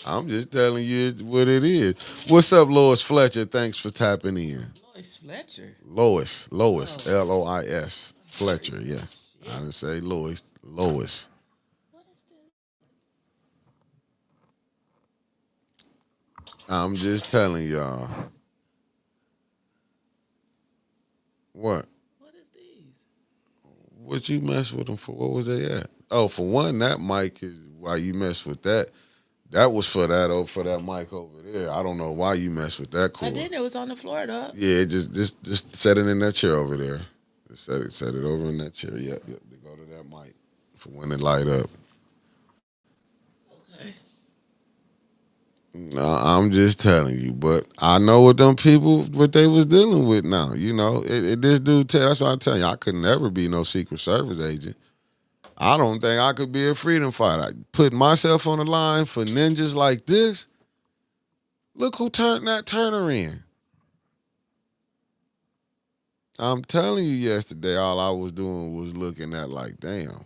I'm just telling you what it is. What's up, Lois Fletcher? Thanks for tapping in. Lois Fletcher. Lois, Lois, Fletcher. Yeah, I didn't say Lois. Lois. What is this? I'm just telling y'all. What? What is these? What you mess with them for? What was they at? Oh, for one, that mic is why you mess with that. That was for that mic over there. I don't know why you mess with that cord. I did. It was on the floor, though. Yeah, just set it in that chair over there. Just set it over in that chair. Yep. They go to that mic for when it light up. Okay. No, I'm just telling you, but I know what they was dealing with now. This dude that's why I'm telling you, I could never be no Secret Service agent. I don't think I could be a freedom fighter. Putting myself on the line for ninjas like this, look who turned that Turner in. I'm telling you yesterday, all I was doing was looking at like, damn,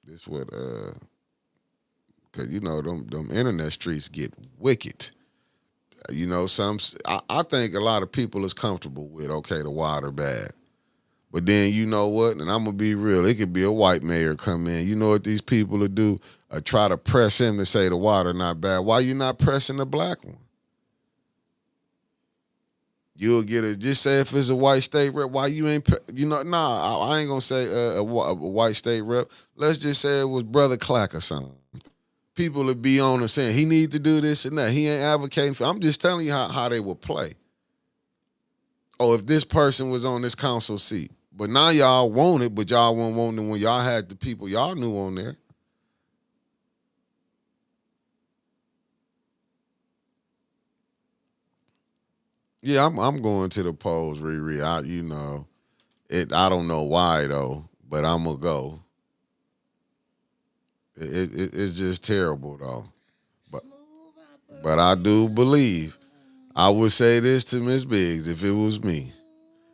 this what, because them internet streets get wicked. I think a lot of people is comfortable with, okay, the water bad. But then you know what? And I'm going to be real. It could be a white mayor come in. You know what these people will do? Try to press him to say the water not bad. Why you not pressing the black one? You'll get it. Just say if it's a white state rep, why you ain't, I ain't going to say a white state rep. Let's just say it was Brother Clack or something. People would be on and saying he need to do this and that. He ain't advocating for. I'm just telling you how they would play. Oh, if this person was on this council seat. But now y'all want it, but y'all won't want it when y'all had the people y'all knew on there. Yeah, I'm going to the polls, Riri. I don't know why though, but I'm gonna go. It's just terrible though. But I do believe I would say this to Miss Biggs if it was me.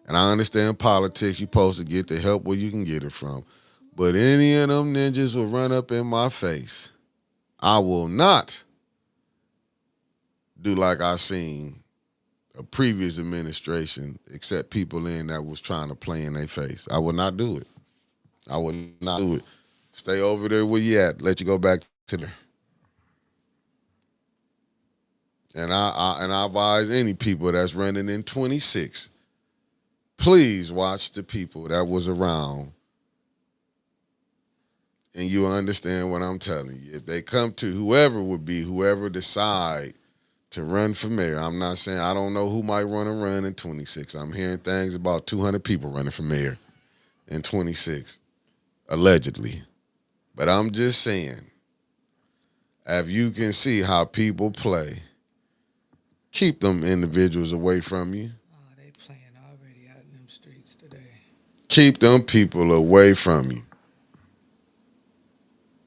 And I understand politics, you're supposed to get the help where you can get it from. But any of them ninjas will run up in my face. I will not do like I seen a previous administration accept people in that was trying to play in their face. I would not do it. I would not do it. Stay over there where you at. Let you go back to there. And I advise any people that's running in 26, please watch the people that was around, and you understand what I'm telling you. If they come to whoever decide to run for mayor, I'm not saying I don't know who might want to run in 26. I'm hearing things about 200 people running for mayor in 26, allegedly. But I'm just saying, if you can see how people play, keep them individuals away from you. Oh, they playing already out in them streets today. Keep them people away from you.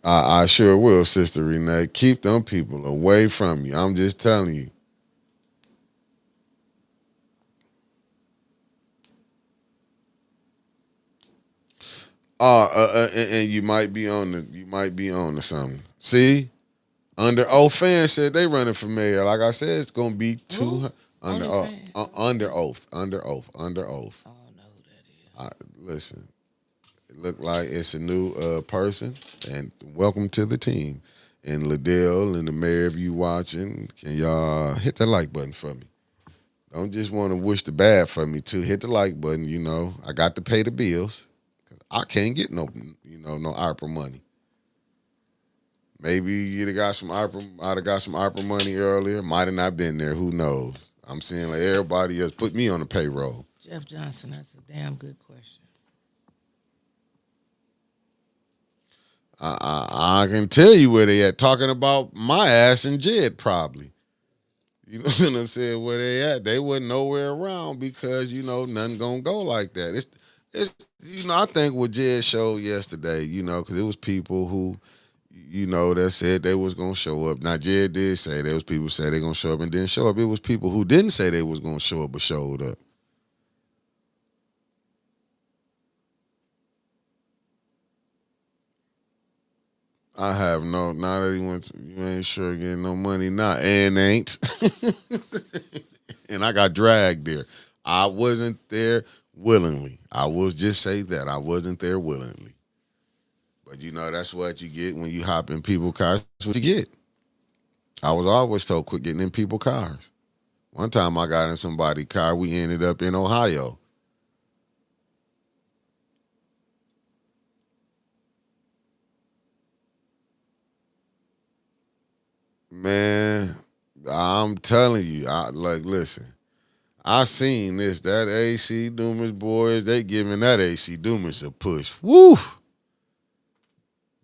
I sure will, Sister Renee. Keep them people away from you. I'm just telling you. And you might be on to something. See, Under Oath fans said they running for mayor. Like I said, it's gonna be under oath. I don't know who that is. Listen, it look like it's a new person, and welcome to the team. And Liddell and the mayor, if you watching, can y'all hit the like button for me? Don't just want to wish the bad for me too. Hit the like button. You know, I got to pay the bills. I can't get no ARPA money. Maybe you'd have got some ARPA. I'd have got some ARPA money earlier. Might have not been there. Who knows? I'm saying like everybody else put me on the payroll. Jeff Johnson, that's a damn good question. I can tell you where they at, talking about my ass and Jed probably. You know what I'm saying? Where they at? They wasn't nowhere around because nothing gonna go like that. It's I think what Jed showed yesterday, because it was people who, that said they was gonna show up. Now Jed did say there was people who said they gonna show up and didn't show up. It was people who didn't say they was gonna show up but showed up. I have now that he went, you ain't sure getting no money now, and ain't. And I got dragged there. I wasn't there willingly. I will just say that. I wasn't there willingly. But that's what you get when you hop in people's cars. That's what you get. I was always told, quit getting in people's cars. One time I got in somebody's car, we ended up in Ohio. Man, I'm telling you, listen, I seen this. That AC Dumas boys, they giving that AC Dumas a push. Woo!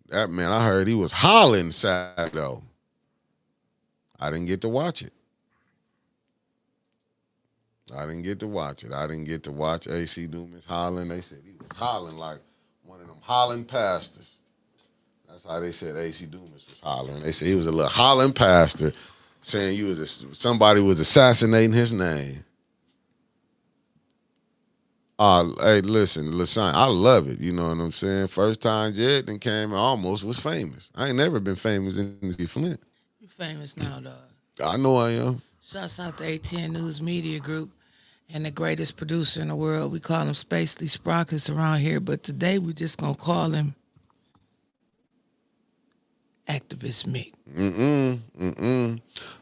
That man, I heard he was hollering Saturday, though. I didn't get to watch it. I didn't get to watch AC Dumas hollering. They said he was hollering like one of them hollering pastors. That's how they said AC Dumas was hollering. They said he was a little hollering pastor saying somebody was assassinating his name. Hey, listen, I love it. You know what I'm saying? First time Jed then came, I almost was famous. I ain't never been famous in Flint. You famous now, dog. I know I am. Shouts out to ATN News Media Group and the greatest producer in the world. We call him Spacely Sprockets around here, but today we just gonna call him Activist Mick.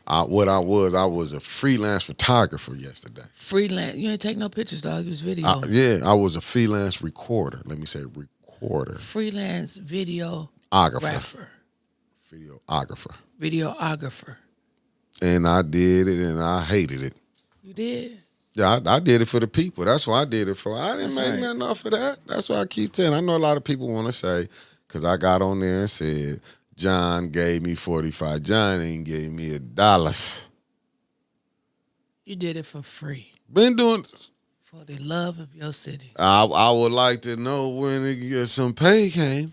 I was a freelance photographer yesterday. Freelance. You ain't take no pictures, dog. You was video. Yeah, I was a freelance recorder. Let me say recorder. Freelance videographer. Videographer. And I did it, and I hated it. You did? Yeah, I did it for the people. That's what I did it for. I didn't That's make right. nothing off of that. That's what I keep telling. I know a lot of people want to say, because I got on there and said, John gave me 45. John ain't gave me $1. You did it for free. Been doing. For the love of your city. I would like to know when some pay came.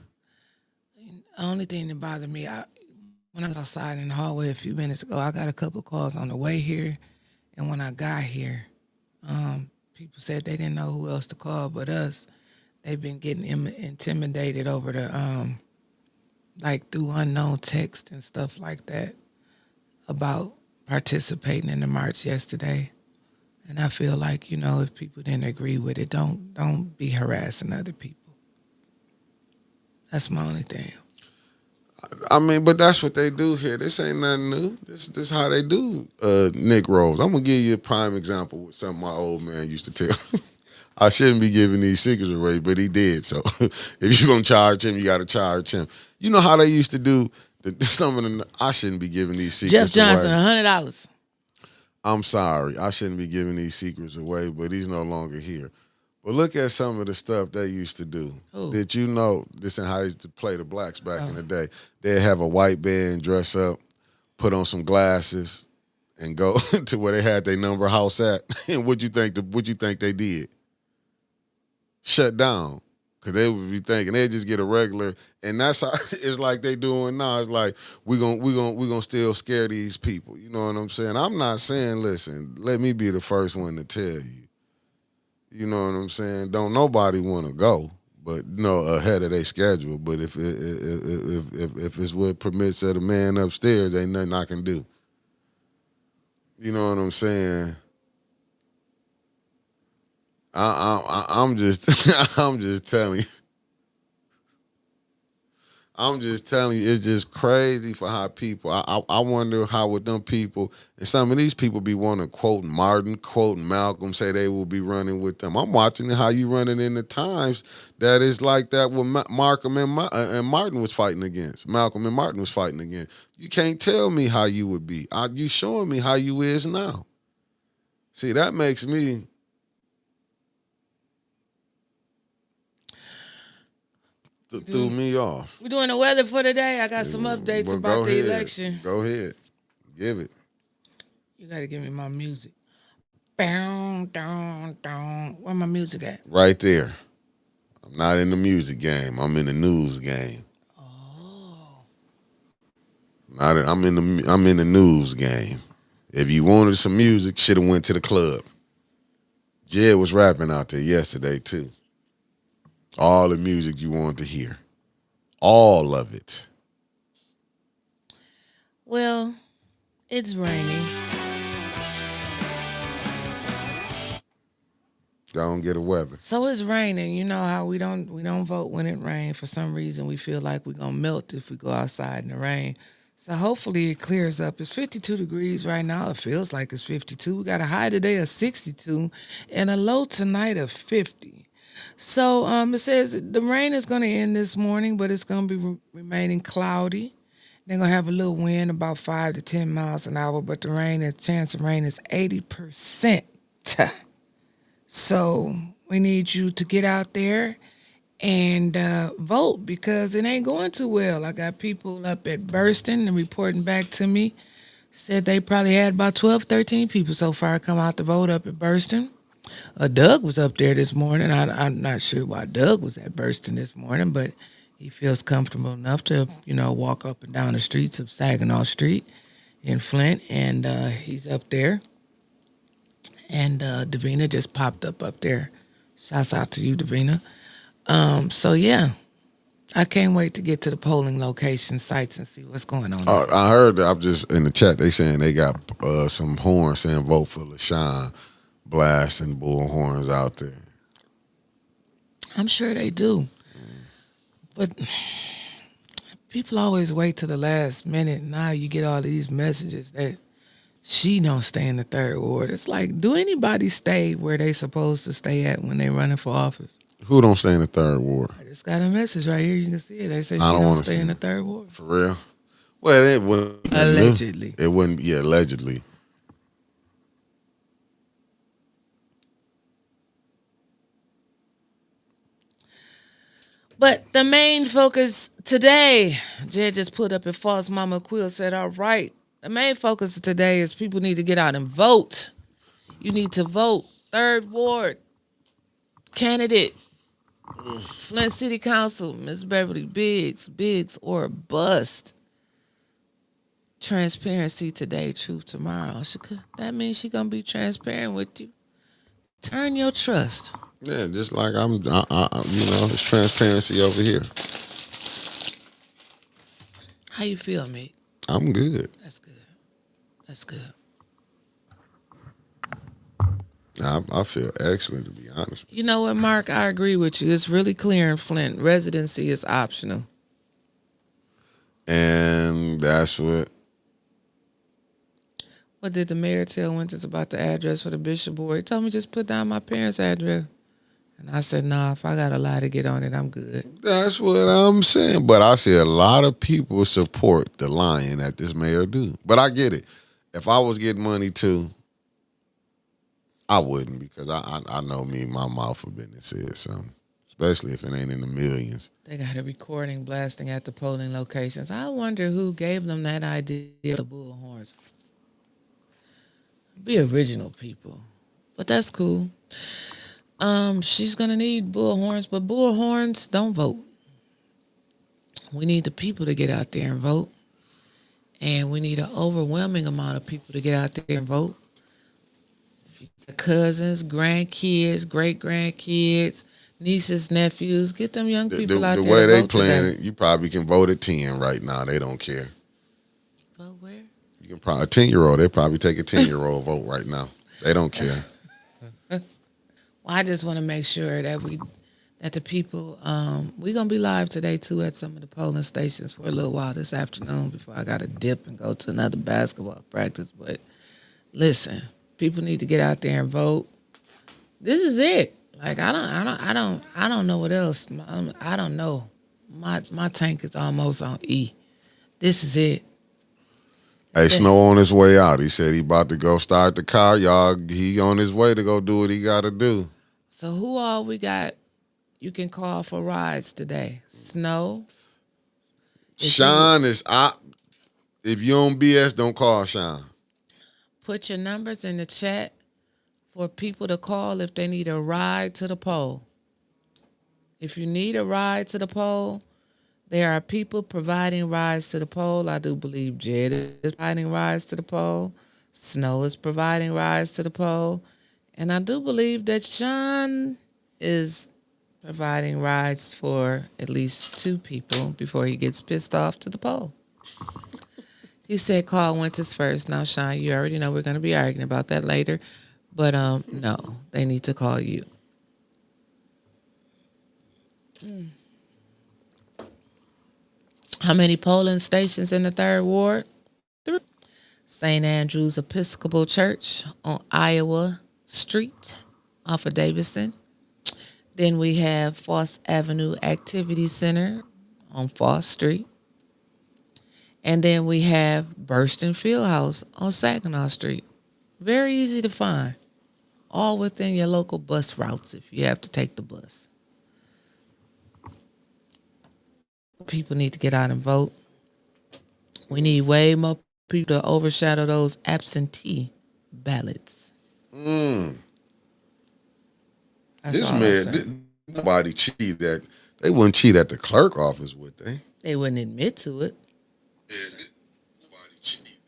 The only thing that bothered me, when I was outside in the hallway a few minutes ago, I got a couple calls on the way here, and when I got here, people said they didn't know who else to call but us. They've been getting intimidated over the, through unknown text and stuff like that about participating in the march yesterday. And I feel like, if people didn't agree with it, don't be harassing other people. That's my only thing. I mean, but that's what they do here. This ain't nothing new. This how they do Negroes. I'm gonna give you a prime example with something my old man used to tell. I shouldn't be giving these secrets away, but he did. So if you're gonna charge him, you gotta charge him. You know how they used to do some of the I shouldn't be giving these Jeff secrets Johnson, away. $100. I'm sorry. I shouldn't be giving these secrets away, but he's no longer here. But look at some of the stuff they used to do. Who? Did you know this is how they used to play the blacks back in Oh. the day? They'd have a white band dress up, put on some glasses, and go to where they had their number house at. And what you think they did? Shut down. Cause they would be thinking they just get a regular, and that's how it's like they doing now. It's like we gonna still scare these people. You know what I'm saying? I'm not saying, listen, let me be the first one to tell you. You know what I'm saying? Don't nobody want to go, but ahead of their schedule. But if it's what permits of the man upstairs, ain't nothing I can do. You know what I'm saying? I'm just I'm just telling you. I'm just telling you, it's just crazy for how people. I wonder how with them people, and some of these people be wanting to quote Martin, quoting Malcolm, say they will be running with them. I'm watching how you running in the times that is like that what Malcolm and Martin was fighting against. Malcolm and Martin was fighting against. You can't tell me how you would be. You showing me how you is now. See, that makes me. Threw me off. We doing the weather for today. I got some updates Well, about go the ahead. election. Go ahead. Give it. You got to give me my music. Bow, down, down. Where my music at? Right there. I'm not in the music game. I'm in the news game. Oh. I'm in the news game. If you wanted some music, should have went to the club. Jed was rapping out there yesterday too. All the music you wanted to hear. All of it. Well, it's raining. Go and get a weather. So it's raining. You know how we don't vote when it rains. For some reason, we feel like we're gonna melt if we go outside in the rain. So hopefully it clears up. It's 52 degrees right now. It feels like it's 52. We got a high today of 62 and a low tonight of 50. So it says the rain is going to end this morning, but it's going to be remaining cloudy. They're going to have a little wind, about 5 to 10 miles an hour, but chance of rain is 80%. So we need you to get out there and vote because it ain't going too well. I got people up at Burston and reporting back to me. Said they probably had about 12, 13 people so far come out to vote up at Burston. Doug was up there this morning. I'm not sure why Doug was at Burston this morning, but he feels comfortable enough to, walk up and down the streets of Saginaw Street in Flint, and he's up there. And Davina just popped up there. Shouts out to you, Davina. So yeah, I can't wait to get to the polling location sites and see what's going on. I heard that. I'm just in the chat. They saying they got some horns saying vote for LaShawn, blasting bull horns out there. I'm sure they do, but people always wait to the last minute. Now you get all these messages that she don't stay in the third ward. It's like, do anybody stay where they supposed to stay at when they running for office? Who don't stay in the third ward? I just got a message right here. You can see it. They say she don't stay in the third ward. For real? Well, it wouldn't. Allegedly. It wouldn't. Yeah, allegedly. But the main focus today, Jed just put up at False Mama Quill said, all right, the main focus today is people need to get out and vote. You need to vote. Third ward candidate, Flint City Council, Miss Beverly Biggs or bust. Transparency today, truth tomorrow. That means she gonna be transparent with you. Turn your trust. Yeah, just like it's transparency over here. How you feel, mate? I'm good. That's good. That's good. I feel excellent, to be honest. You know what, Mark? I agree with you. It's really clear in Flint. Residency is optional. And that's what. What did the mayor tell Winters about the address for the bishop board? He told me just put down my parents' address. And I said, nah, if I got a lie to get on it, I'm good. That's what I'm saying. But I see a lot of people support the lying that this mayor do. But I get it. If I was getting money too, I wouldn't, because I know me, my mouth for business said something, especially if it ain't in the millions. They got a recording blasting at the polling locations. I wonder who gave them that idea of the bullhorns. Be original, people. But that's cool. She's gonna need bullhorns, but bullhorns don't vote. We need the people to get out there and vote. And we need an overwhelming amount of people to get out there and vote. Cousins, grandkids, great grandkids, nieces, nephews, get them young people out The there. way to they vote playing today. it, you probably can vote at 10 right now. They don't care. Vote where? You can probably a 10-year-old. They probably take a 10-year-old vote right now. They don't care. Well, I just want to make sure that the people we're gonna be live today too at some of the polling stations for a little while this afternoon before I gotta dip and go to another basketball practice. But listen, people need to get out there and vote. This is it. Like I don't know what else. I don't know. My tank is almost on E. This is it. Hey, Snow on his way out. He said he about to go start the car. Y'all, he on his way to go do what he got to do. So who all we got? You can call for rides today. Snow. Sean is out. If you on BS, don't call Sean. Put your numbers in the chat for people to call if they need a ride to the poll. If you need a ride to the poll, there are people providing rides to the poll. I do believe Jed is providing rides to the poll. Snow is providing rides to the poll. And I do believe that Sean is providing rides for at least 2 people before he gets pissed off to the poll. He said call Winters first. Now, Sean, you already know we're going to be arguing about that later. But no, they need to call you. How many polling stations in the 3rd Ward? 3. St. Andrew's Episcopal Church on Iowa Street off of Davidson. Then we have Foss Avenue Activity Center on Foss Street. And then we have Burston Fieldhouse on Saginaw Street. Very easy to find. All within your local bus routes if you have to take the bus. People need to get out and vote. We need way more people to overshadow those absentee ballots. This That's all I'm man, saying. nobody cheat at. They wouldn't cheat at the clerk office, would they? They wouldn't admit to it. Nobody cheat.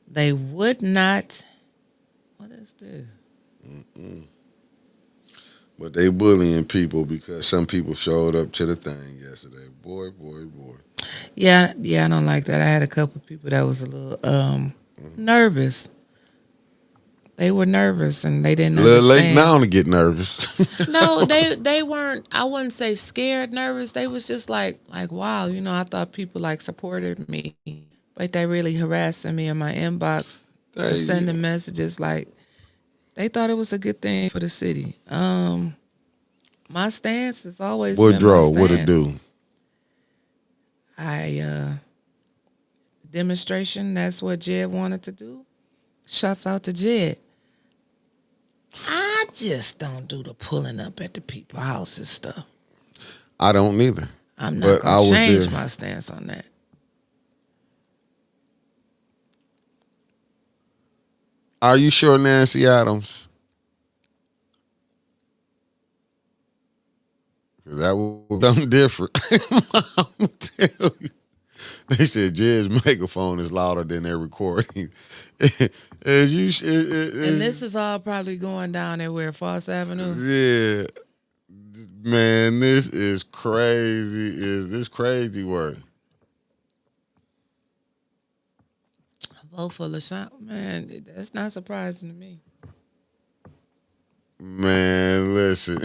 They would not. What is this? But they bullying people because some people showed up to the thing yesterday. Boy. Yeah, I don't like that. I had a couple of people that was a little nervous. They were nervous and they didn't A little late understand. now to get nervous. No, they weren't. I wouldn't say scared, nervous. They was just like wow. You know, I thought people like supported me, but they really harassing me in my inbox, sending messages like they thought it was a good thing for the city. My stance has always been my stance. What it do? Demonstration. That's what Jed wanted to do. Shouts out to Jed. I just don't do the pulling up at the people's houses stuff. I don't neither. I'm not going to change my stance on that. Are you sure, Nancy Adams? Because that was something different. I'm tell you. They said Jed's megaphone is louder than their recording. And this is all probably going down there where Foss Avenue. Yeah. Man, this is crazy. Is this crazy work? Vote for LaShawn. Man, that's not surprising to me. Man, listen,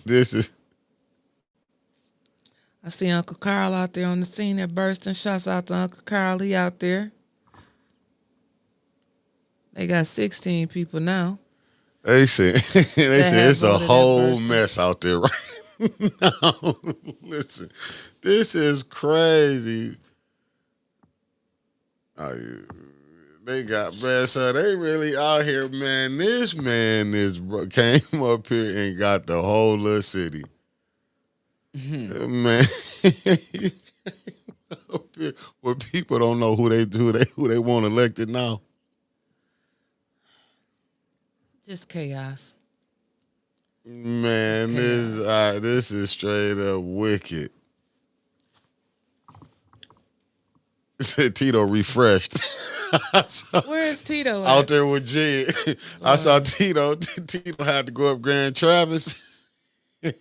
this is I see Uncle Carl out there on the scene at Bursting. Shouts out to Uncle Carl. He out there. They got 16 people now they said they that said have it's a voted at whole Bursting. mess out there right now. Listen, this is crazy. Uh, they got man, so they really out here, man. This man came up here and got the whole little city. Man, where people don't know who they want elected now. Just chaos. Man, Chaos. this is straight up wicked. Said Tito refreshed. Where is Tito Out at? there with Jed. I saw Tito. Tito had to go up Grand Travis. For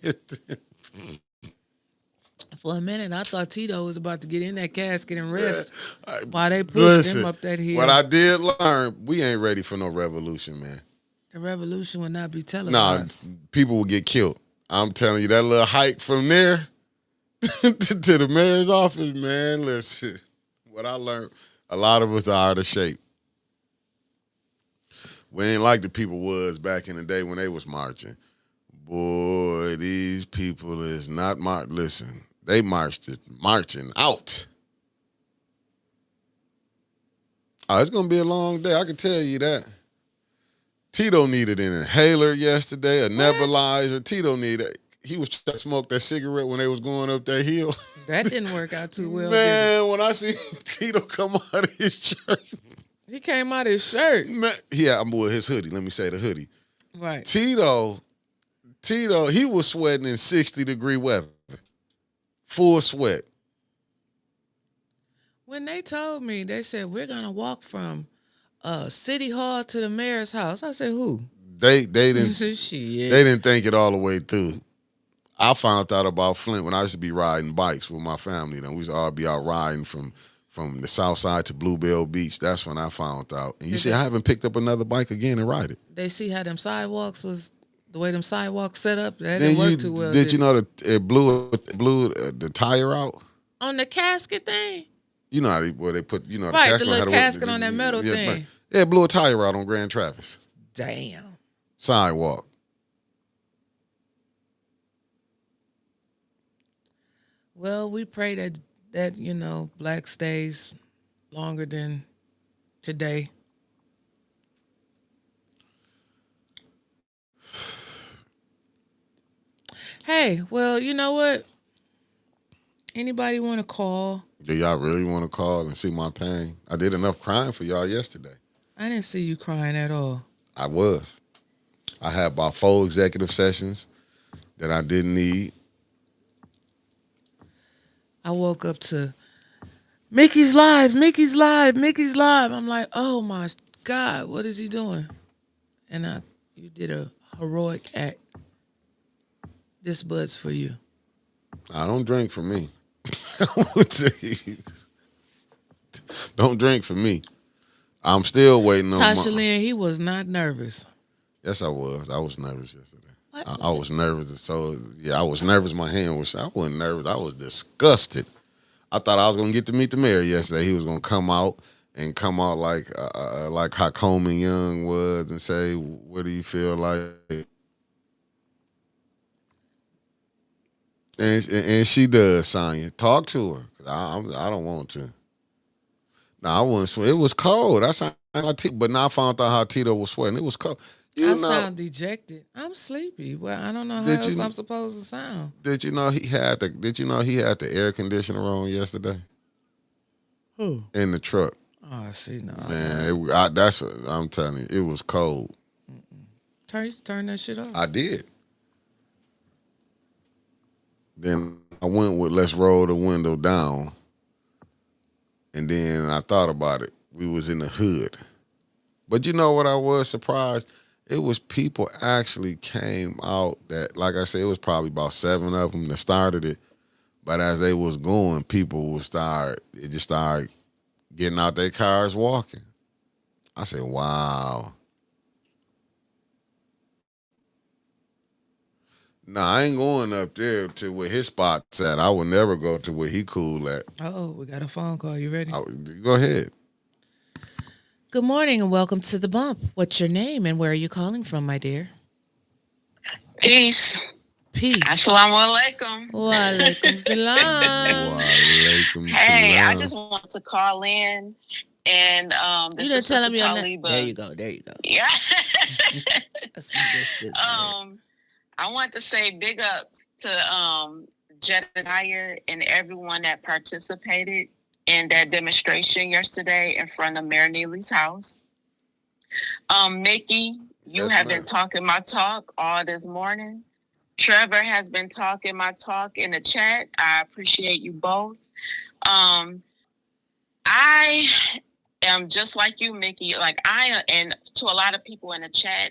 a minute, I thought Tito was about to get in that casket and rest while they pushed him up that hill. What I did learn, we ain't ready for no revolution, man. The revolution will not be Nah, televised. people will get killed. I'm telling you, that little hike from there to the mayor's office, man. Listen, what I learned, a lot of us are out of shape. We ain't like the people was back in the day when they was marching. Boy, these people is not listen, they marching out. Oh, it's gonna be a long day. I can tell you that. Tito needed an inhaler yesterday, a nebulizer. Tito needed. He was trying to smoke that cigarette when they was going up that hill. That didn't work out too well. Man, when I see Tito come out of his shirt, he came out of his shirt. Man, yeah, I'm with his hoodie. Let me say the hoodie. Right. Tito, he was sweating in 60-degree weather, full sweat. When they told me, they said we're gonna walk from City Hall to the mayor's house. I said, who? They didn't. Shit. They didn't think it all the way through. I found out about Flint when I used to be riding bikes with my family. Then we used to all be out riding from the south side to Bluebell Beach. That's when I found out. And you see, I haven't picked up another bike again and ride it. They see how them sidewalks was, the way them sidewalks set up. That didn't work too well. Did you know that it blew the tire out? On the casket thing? You know how where they put, the right, casket the little casket on that metal thing. Yeah, it blew a tire out on Grand Travis. Damn. Sidewalk. Well, we pray that black stays longer than today. Hey, well, you know what? Anybody want to call? Do y'all really want to call and see my pain? I did enough crying for y'all yesterday. I didn't see you crying at all. I was. I had about 4 executive sessions that I didn't need. I woke up to Mickey's live, Mickey's live, Mickey's live. I'm like, oh my God, what is he doing? And you did a heroic act. This bud's for you. I don't drink for me. Don't drink for me. I'm still waiting on Tasha Lynn, he was not nervous. Yes, I was. I was nervous yesterday. I was nervous. So, yeah, I was nervous. My hand was, I wasn't nervous. I was disgusted. I thought I was going to get to meet the mayor yesterday. He was going to come out like how Coleman Young was and say, what do you feel like? And she does, Sonya. Talk to her. I don't want to. No, I wasn't. It was cold. That's how but now I found out how Tito was sweating. It was cold. I sound dejected. I'm sleepy. Well, I don't know how else I'm supposed to sound. Did you know he had the air conditioner on yesterday? Who? In the truck. Oh, see, no. Man, that's what I'm telling you. It was cold. Turn that shit off. I did. Then I went with let's roll the window down. And then I thought about it. We was in the hood. But you know what I was surprised? It was people actually came out that, like I said, it was probably about 7 of them that started it. But as they was going, people would it just started getting out their cars, walking. I said, wow. Nah, I ain't going up there to where his spot's at. I would never go to where he cool at. Oh, we got a phone call. You ready? Go ahead. Good morning and welcome to the bump. What's your name and where are you calling from, my dear? Peace. Peace. Assalamu alaikum. Walaikum salam. Walaikum Hey, I salam. just want to call in and You this didn't is tell Sister him your name. Taliba. There you go. There you go. Yeah. That's my good sister. I want to say big up to Jedediah and everyone that participated in that demonstration yesterday in front of Mayor Neely's house. Mickey, you have been talking my talk all this morning. Trevor has been talking my talk in the chat. I appreciate you both. I am just like you, Mickey. Like and to a lot of people in the chat,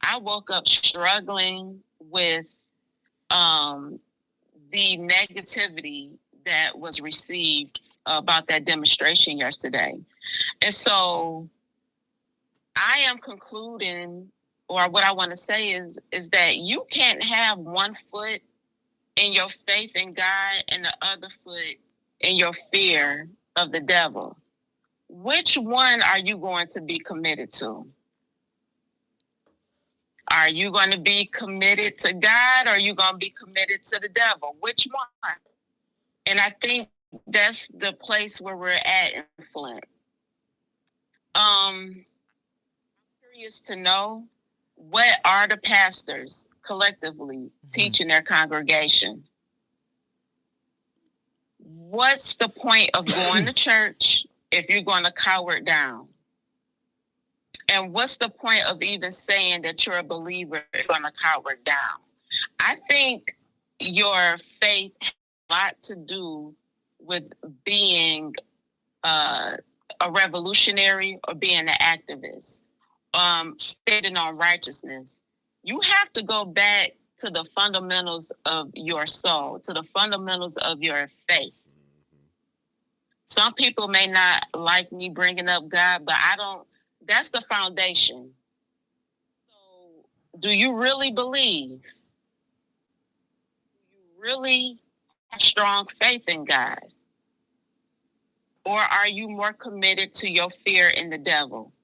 I woke up struggling with the negativity that was received about that demonstration yesterday. And so I am concluding, or what I want to say is that you can't have one foot in your faith in God and the other foot in your fear of the devil. Which one are you going to be committed to? Are you going to be committed to God or are you going to be committed to the devil? Which one? And I think that's the place where we're at in Flint. I'm curious to know, what are the pastors collectively teaching their congregation? What's the point of going to church if you're going to cower it down? And what's the point of even saying that you're a believer if you're going to cower it down? I think your faith has a lot to do with being a revolutionary or being an activist, standing on righteousness. You have to go back to the fundamentals of your soul, to the fundamentals of your faith. Some people may not like me bringing up God, but I don't. That's the foundation. So, do you really believe? Do you really have strong faith in God? Or are you more committed to your fear in the devil?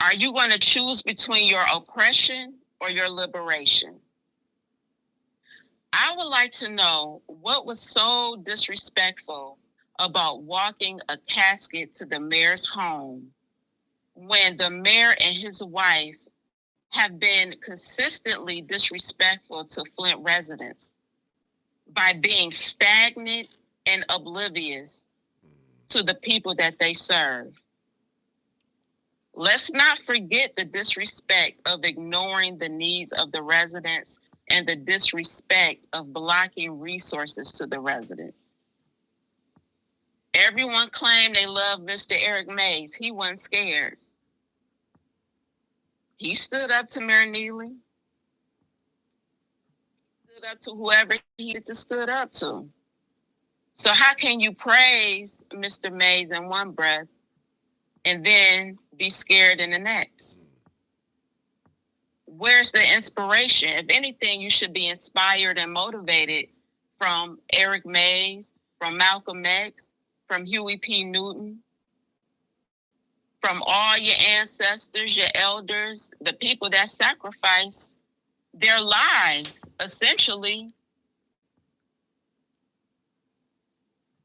Are you going to choose between your oppression or your liberation? I would like to know what was so disrespectful about walking a casket to the mayor's home when the mayor and his wife have been consistently disrespectful to Flint residents by being stagnant and oblivious to the people that they serve. Let's not forget the disrespect of ignoring the needs of the residents and the disrespect of blocking resources to the residents. Everyone claimed they loved Mr. Eric Mays. He wasn't scared. He stood up to Mayor Neely. Stood up to whoever he had to stood up to. So how can you praise Mr. Mays in one breath and then be scared in the next? Where's the inspiration? If anything, you should be inspired and motivated from Eric Mays, from Malcolm X, from Huey P. Newton, from all your ancestors, your elders, the people that sacrificed their lives, essentially.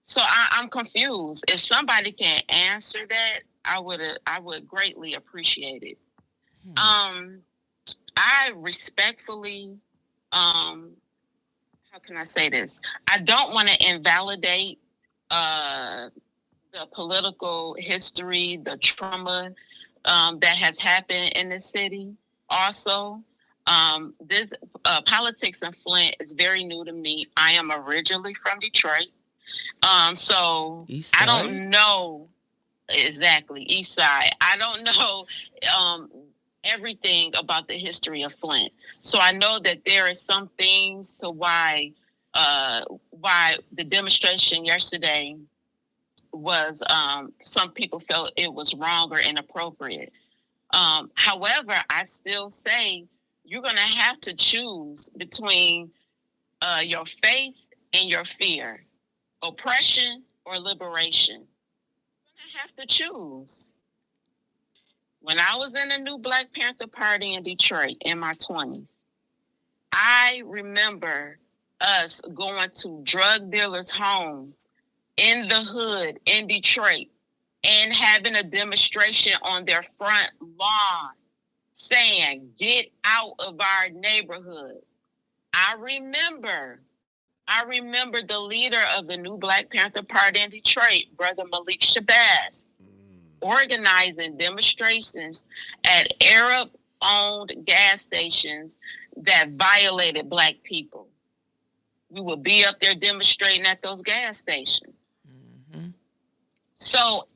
So I'm confused. If somebody can answer that, I would greatly appreciate it. I respectfully, how can I say this? I don't want to invalidate the political history, the trauma that has happened in the city. Also, this politics in Flint is very new to me. I am originally from Detroit. So I don't know exactly East Side. I don't know everything about the history of Flint. So I know that there are some things to why the demonstration yesterday was some people felt it was wrong or inappropriate. However, I still say you're going to have to choose between your faith and your fear, oppression or liberation. You're going to have to choose. When I was in the new Black Panther Party in Detroit in my 20s, I remember us going to drug dealers' homes in the hood in Detroit and having a demonstration on their front lawn saying, "Get out of our neighborhood." I remember the leader of the new Black Panther Party in Detroit, Brother Malik Shabazz, organizing demonstrations at Arab-owned gas stations that violated Black people. We would be up there demonstrating at those gas stations. Mm-hmm. So,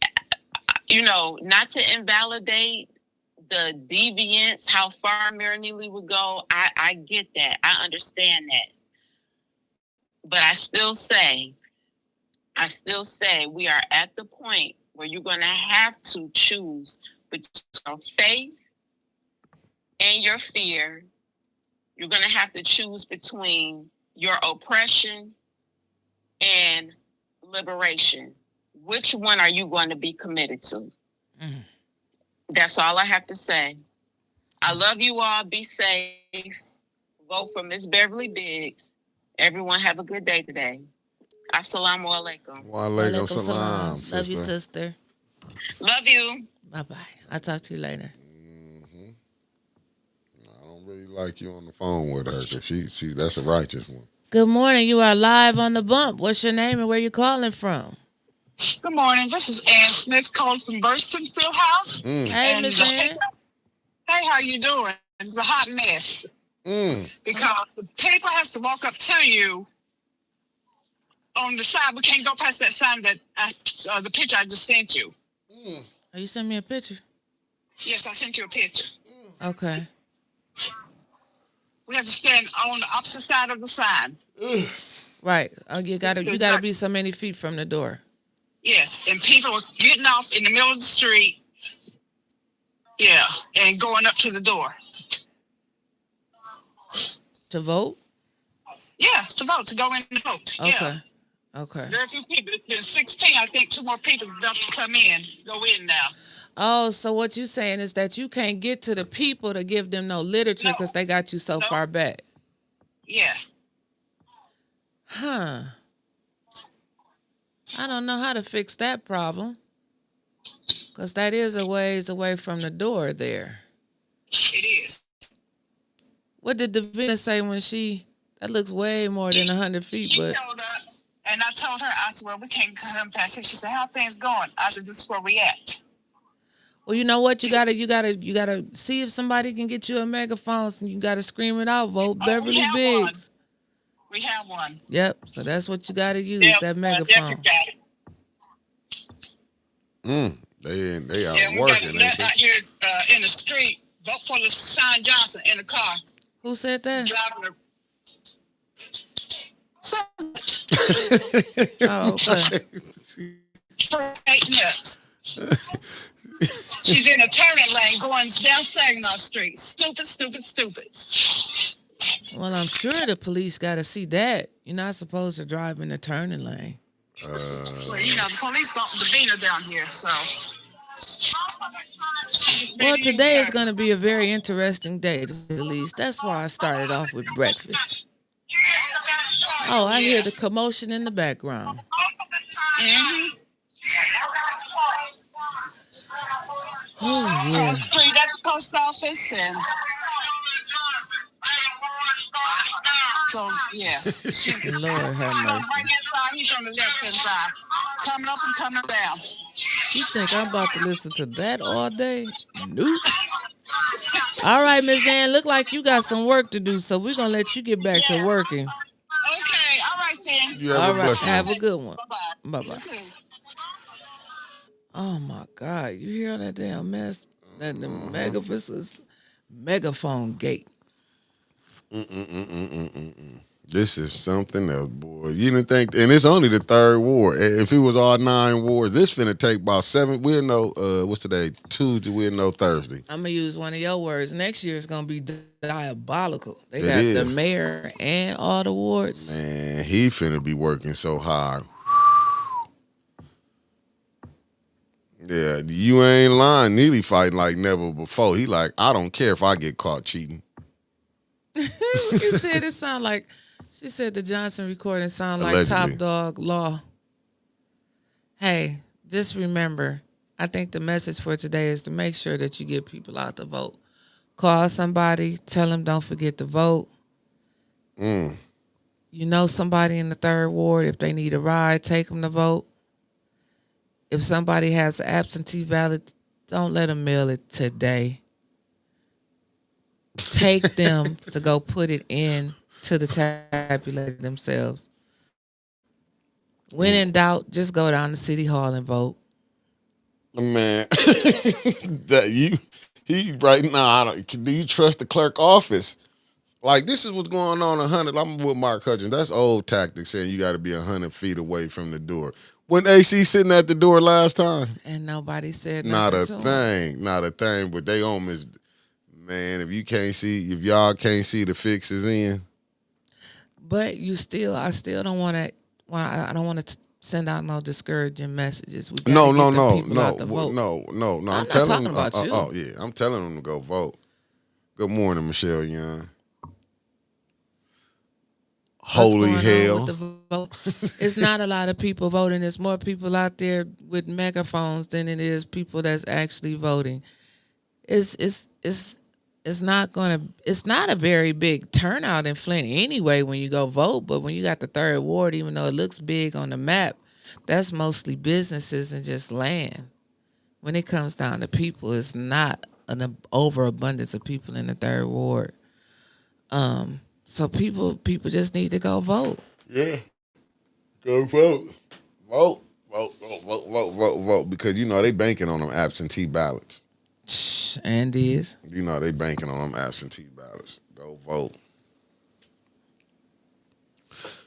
not to invalidate the deviance, how far Mary Neely would go, I get that. I understand that. But I still say we are at the point where you're going to have to choose between your faith and your fear. You're going to have to choose between your oppression and liberation. Which one are you going to be committed to? Mm. That's all I have to say. I love you all. Be safe. Vote for Miss Beverly Biggs. Everyone have a good day today. Assalamu alaikum. Wa alaikum salam. Love you, sister. Love you. Bye-bye. I'll talk to you later. Mm-hmm. I don't really like you on the phone with her because that's a righteous one. Good morning. You are live on the bump. What's your name and where you calling from? Good morning. This is Ann Smith calling from Burston Fieldhouse. Hey, Miss Ann. Hey, how you doing? It's a hot mess. Because the paper has to walk up to you on the side. We can't go past that sign that the picture I just sent you. Oh, you sent me a picture? Yes, I sent you a picture. Okay. We have to stand on the opposite side of the sign. Right. Oh, you gotta be so many feet from the door. Yes, and people are getting off in the middle of the street. Yeah, and going up to the door. To vote? Yeah, to vote, to go in and vote. Okay. Yeah. Okay. Very few people. There's 16. I think 2 more people about to come in, go in now. Oh, so what you saying is that you can't get to the people to give them no literature because they got you so far back. Yeah. Huh. I don't know how to fix that problem because that is a ways away from the door there. It is. What did Davina say when that looks way more than 100 feet, but... And I told her, I said, well, we can't come past it. She said, how things going? I said, this is where we at. Well, you know what? You gotta see if somebody can get you a megaphone, so you gotta scream it out. Vote Beverly Biggs. We have one. Yep. So that's what you gotta use, that megaphone. They out working. We got out here in the street. Vote for LaShawn Johnson in the car. Who said that? Driving Oh, okay. For 8 minutes. She's in a turning lane going down Saginaw Street. Stupid. Well, I'm sure the police got to see that. You're not supposed to drive in the turning lane. Well, the police bumped Davina down here, so. Well, today is going to be a very interesting day, to the least. That's why I started off with breakfast. Oh, I hear the commotion in the background. Mm-hmm. Oh, yeah. At the post office and so yes. Lord have mercy. Right inside, he's on the left hand side. Coming up and coming down. You think I'm about to listen to that all day? Nope. All right, Miss Ann, look like you got some work to do, so we're gonna let you get back to working. Okay, all right then. All right, have a good one. Bye-bye. Bye-bye. Oh my God, you hear that damn mess? That the megaphone gate. This is something else, boy. You didn't think, and it's only the third ward. If it was all 9 wards, this finna take about 7. We'll know. What's today? Tuesday. We'll know Thursday. I'm gonna use one of your words. Next year is gonna be diabolical. They It got the is. mayor and all the wards. Man, he finna be working so hard. Yeah, you ain't lying. Neely fighting like never before. He like, I don't care if I get caught cheating. You said it sound like. She said the Johnson recording sound like Allegedly. Top Dog Law. Hey, just remember, I think the message for today is to make sure that you get people out to vote. Call somebody, tell them don't forget to vote. You know somebody in the third ward, if they need a ride, take them to vote. If somebody has an absentee ballot, don't let them mail it today. Take them to go put it in to the tabulator themselves. When in doubt, just go down to City Hall and vote. Man, he right now. Do you trust the clerk office? Like this is what's going on 100. I'm with Mark Hutchins. That's old tactic saying you got to be 100 feet away from the door. When AC sitting at the door last time, And nobody said not a nothing to him. thing, not a thing. But they on Miss man. If y'all can't see the fixes in. But I still don't want to. I don't want to send out no discouraging messages. We gotta No. get the people out to vote. No. I'm not telling talking them. about you. Oh yeah, I'm telling them to go vote. Good morning, Michelle Young. Holy What's going on hell! with the vote? It's not a lot of people voting. There's more people out there with megaphones than it is people that's actually voting. It's not a very big turnout in Flint anyway when you go vote, but when you got the third ward, even though it looks big on the map, that's mostly businesses and just land. When it comes down to people, it's not an overabundance of people in the third ward. So people just need to go vote. Yeah, go vote, vote, because you know they banking on them absentee ballots. And is. You know they banking on them absentee ballots. Go vote.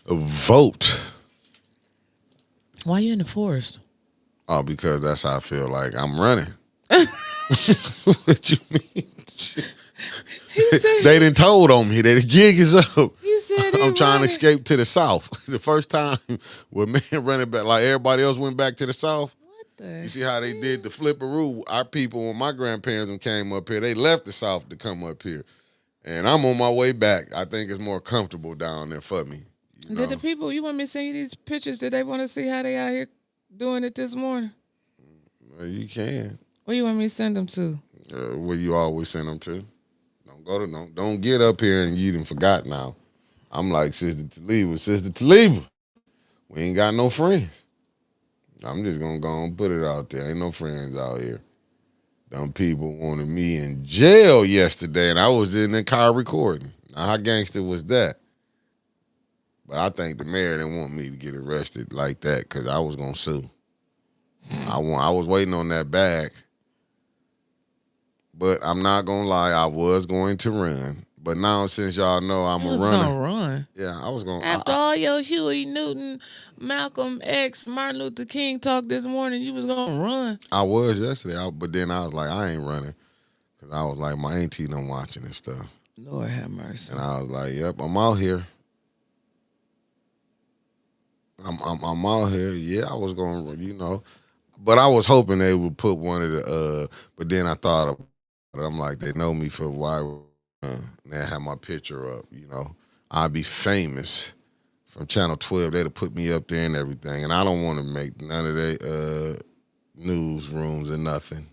Vote. Why you in the forest? Oh, because that's how I feel like I'm running. What you mean? They done told on me that the gig is up. You said I'm trying to running. escape to the south. The first time when man running back, like everybody else went back to the south. What the? You see how they did the flipperoo? Our people, when my grandparents came up here, they left the south to come up here. And I'm on my way back. I think it's more comfortable down there for me. You know? Did the people, you want me to send you these pictures? Did they want to see how they out here doing it this morning? Well, you can. Where you want me to send them to? Where you always send them to. Don't get up here and you done forgot now. I'm like Sister Taliba. We ain't got no friends. I'm just gonna go and put it out there. Ain't no friends out here. Them people wanted me in jail yesterday, and I was in the car recording. Now, how gangster was that? But I think the mayor didn't want me to get arrested like that because I was gonna sue. I was waiting on that bag. But I'm not gonna lie, I was going to run. But now since y'all know I'm a runner, gonna run. yeah, I was gonna. After all your Huey Newton, Malcolm X, Martin Luther King talk this morning, you was gonna run. I was yesterday, but then I was like, I ain't running because I was like, my auntie done watching and stuff, Lord have mercy. and I was like, yep, I'm out here. I'm out here. Yeah, I was gonna, but I was hoping they would put one of the. But then I thought of. I'm like, they know me for a while. They have my picture up, I'd be famous from Channel 12. They'd have put me up there and everything. And I don't want to make none of their newsrooms or nothing.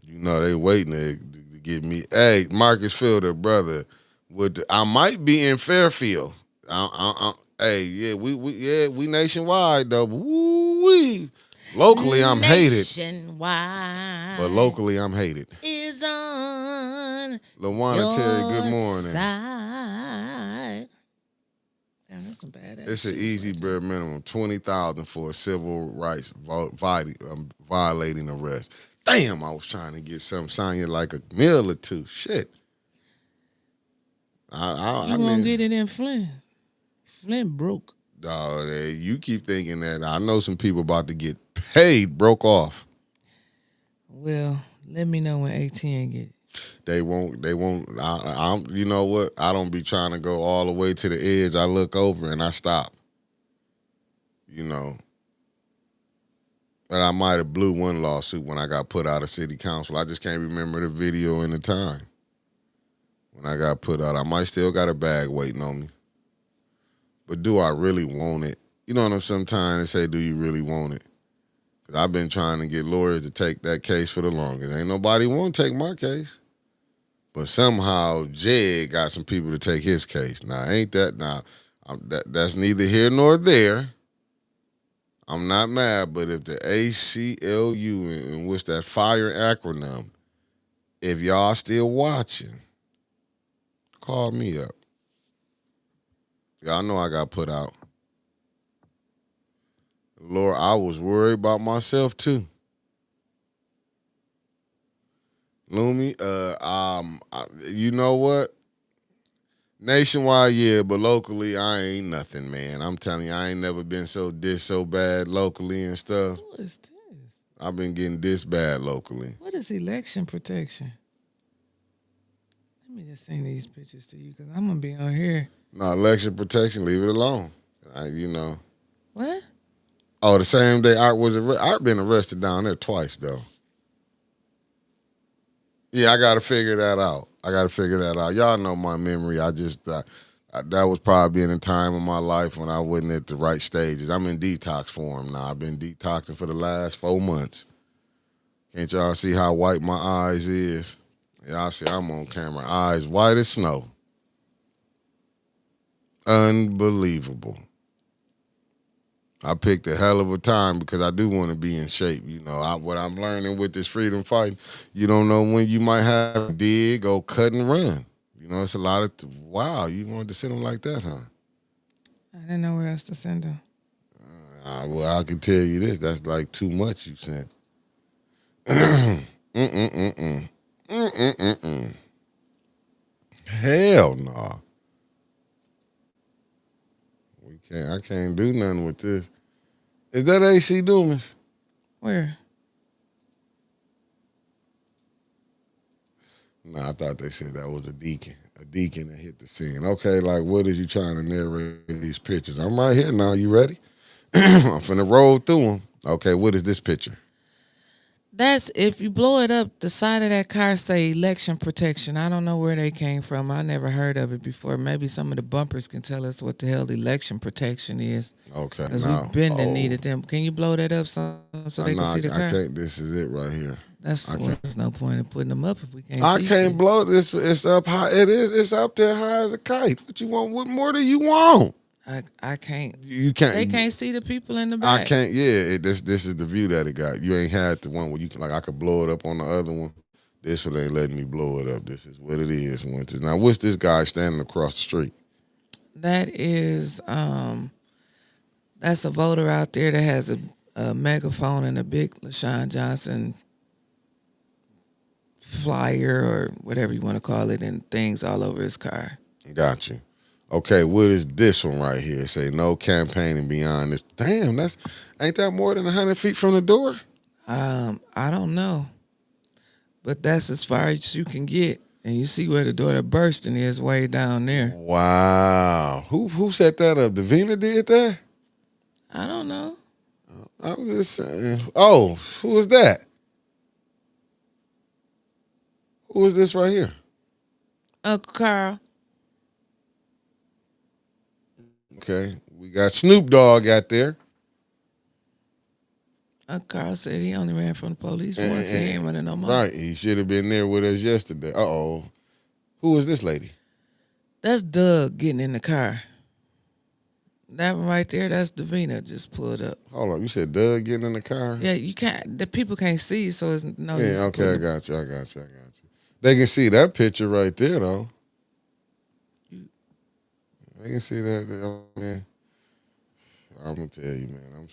They waiting to get me. Hey, Marcus Fielder, brother. I might be in Fairfield. Hey, yeah, we nationwide though. Woo-wee. Locally, I'm hated. Nationwide. But locally, I'm hated. Is on LaWanna Terry, good morning. Side. Damn, that's some badass. It's an easy bare minimum, $20,000 for a civil rights violating arrest. Damn, I was trying to get something sounding like a meal or two. Shit. You won't get it in Flint. Flint broke. Dog, you keep thinking that. I know some people about to get paid, broke off. Well, let me know when ATN get it. They won't. You know what? I don't be trying to go all the way to the edge. I look over and I stop. You know. But I might have blew one lawsuit when I got put out of city council. I just can't remember the video and the time. When I got put out, I might still got a bag waiting on me. But do I really want it? You know what I'm sometimes they say, do you really want it? Because I've been trying to get lawyers to take that case for the longest. Ain't nobody want to take my case. But somehow Jed got some people to take his case. Now, ain't that, that's neither here nor there. I'm not mad, but if the ACLU, in which that fire acronym, if y'all still watching, call me up. Y'all know I got put out. Lord, I was worried about myself too. Lumi, you know what? Nationwide, yeah, but locally, I ain't nothing, man. I'm telling you, I ain't never been so bad locally and stuff. What is this? I've been getting this bad locally. What is election protection? Let me just send these pictures to you because I'm going to be on here. No, election protection, leave it alone. You know. What? Oh, the same day I've been arrested down there twice, though. Yeah, I got to figure that out. Y'all know my memory. I just, that was probably in a time of my life when I wasn't at the right stages. I'm in detox form now. I've been detoxing for the last 4 months. Can't y'all see how white my eyes is? Y'all see I'm on camera. Eyes white as snow. Unbelievable. I picked a hell of a time because I do want to be in shape. You know, what I'm learning with this freedom fighting, you don't know when you might have to dig or cut and run. You know, it's a lot of, wow, you wanted to send them like that, huh? I didn't know where else to send them. Well, I can tell you this. That's like too much you sent. Hell no. I can't do nothing with this. Is that AC Dumas? Where? No, I thought they said that was a deacon that hit the scene. Okay, like what is you trying to narrate these pictures? I'm right here now. You ready? I'm finna roll through them. Okay, what is this picture? That's if you blow it up, the side of that car say election protection. I don't know where they came from. I never heard of it before. Maybe some of the bumpers can tell us what the hell election protection is. Okay, because we've been needed them. Can you blow that up so they can see the car? I can't. This is it right here. There's no point in putting them up if we can't. I can't blow this. It's up high. It is. It's up there high as a kite. What you want? What more do you want? I can't. You can't. They can't see the people in the back. I can't. Yeah, this is the view that it got. You ain't had the one where you can, like, I could blow it up on the other one. This one ain't letting me blow it up. This is what it is. Now, what's this guy standing across the street? That is, that's a voter out there that has a megaphone and a big LaShawn Johnson flyer or whatever you want to call it, and things all over his car. Got you. Okay, what is this one right here? Say no campaigning beyond this. Damn, ain't that more than 100 feet from the door? I don't know, but that's as far as you can get, and you see where the door to bursting is way down there. Wow, who set that up? Davina did that? I don't know. I'm just saying. Oh, who was that? Who is this right here? Uncle Carl. Okay, we got Snoop Dogg out there. Uncle Carl said he only ran from the police once. He ain't running no more. Right, he should have been there with us yesterday. Uh-oh. Who is this lady? That's Doug getting in the car. That one right there, that's Davina just pulled up. Hold on, you said Doug getting in the car? Yeah, you can't. The people can't see, so it's no. Yeah, okay, I got you. They can see that picture right there, though. They can see that, man. I'm gonna tell you, man.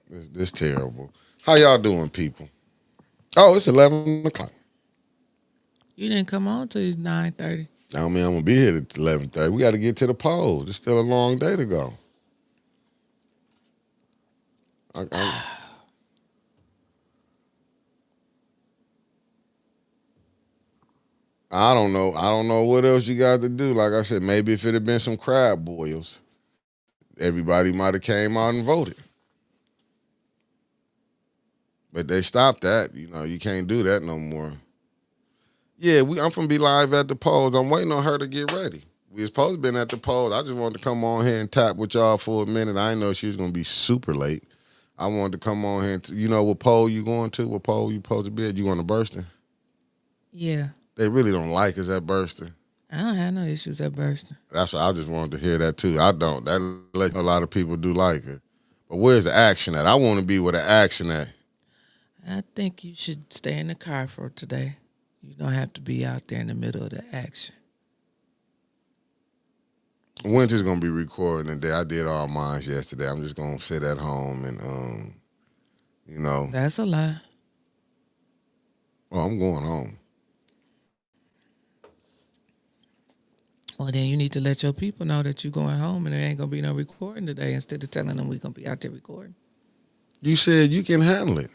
This terrible. How y'all doing, people? Oh, it's 11 o'clock. You didn't come on till it's 9:30. I don't mean I'm gonna be here at 11:30. We got to get to the polls. It's still a long day to go. I don't know. I don't know what else you got to do. Like I said, maybe if it had been some crab boils, everybody might have came out and voted. But they stopped that. You know, you can't do that no more. Yeah, I'm from Be Live at the polls. I'm waiting on her to get ready. We was supposed to been at the polls. I just wanted to come on here and tap with y'all for a minute. I didn't know she was gonna be super late. I wanted to come on here and you know what poll you going to? What poll you supposed to be at? You going to Burston? Yeah. They really don't like us at Burston. I don't have no issues at Burston. That's what I just wanted to hear that too. I don't. That let a lot of people do like it. But where's the action at? I want to be where the action at. I think you should stay in the car for today. You don't have to be out there in the middle of the action. Winter's gonna be recording today. I did all mine yesterday. I'm just gonna sit at home and you know. That's a lie. Well, I'm going home. Well, then you need to let your people know that you're going home and there ain't gonna be no recording today instead of telling them we're gonna be out there recording. You said you can handle it.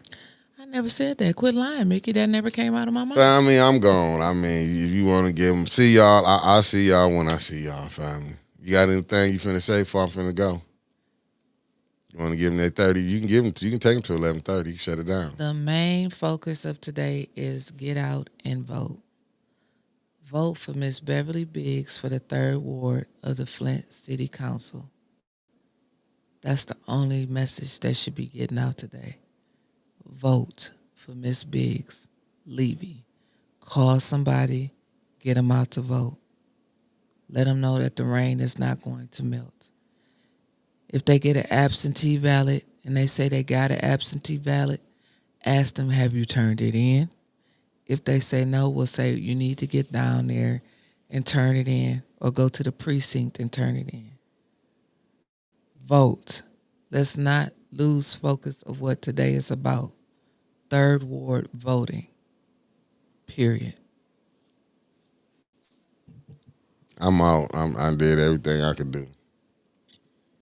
I never said that. Quit lying, Mickey. That never came out of my mouth. I mean, I'm gone. I mean, if you want to give them, see y'all. I'll see y'all when I see y'all, family. You got anything you finna say before I'm finna go? You want to give them that 30? You can give them. You can take them to 11:30. You can shut it down. The main focus of today is get out and vote. Vote for Miss Beverly Biggs for the 3rd Ward of the Flint City Council. That's the only message that should be getting out today. Vote for Miss Biggs, Levy. Call somebody, get them out to vote. Let them know that the rain is not going to melt. If they get an absentee ballot and they say they got an absentee ballot, ask them, have you turned it in? If they say no, we'll say you need to get down there and turn it in or go to the precinct and turn it in. Vote. Let's not lose focus of what today is about. 3rd Ward voting. Period. I'm out. I did everything I could do.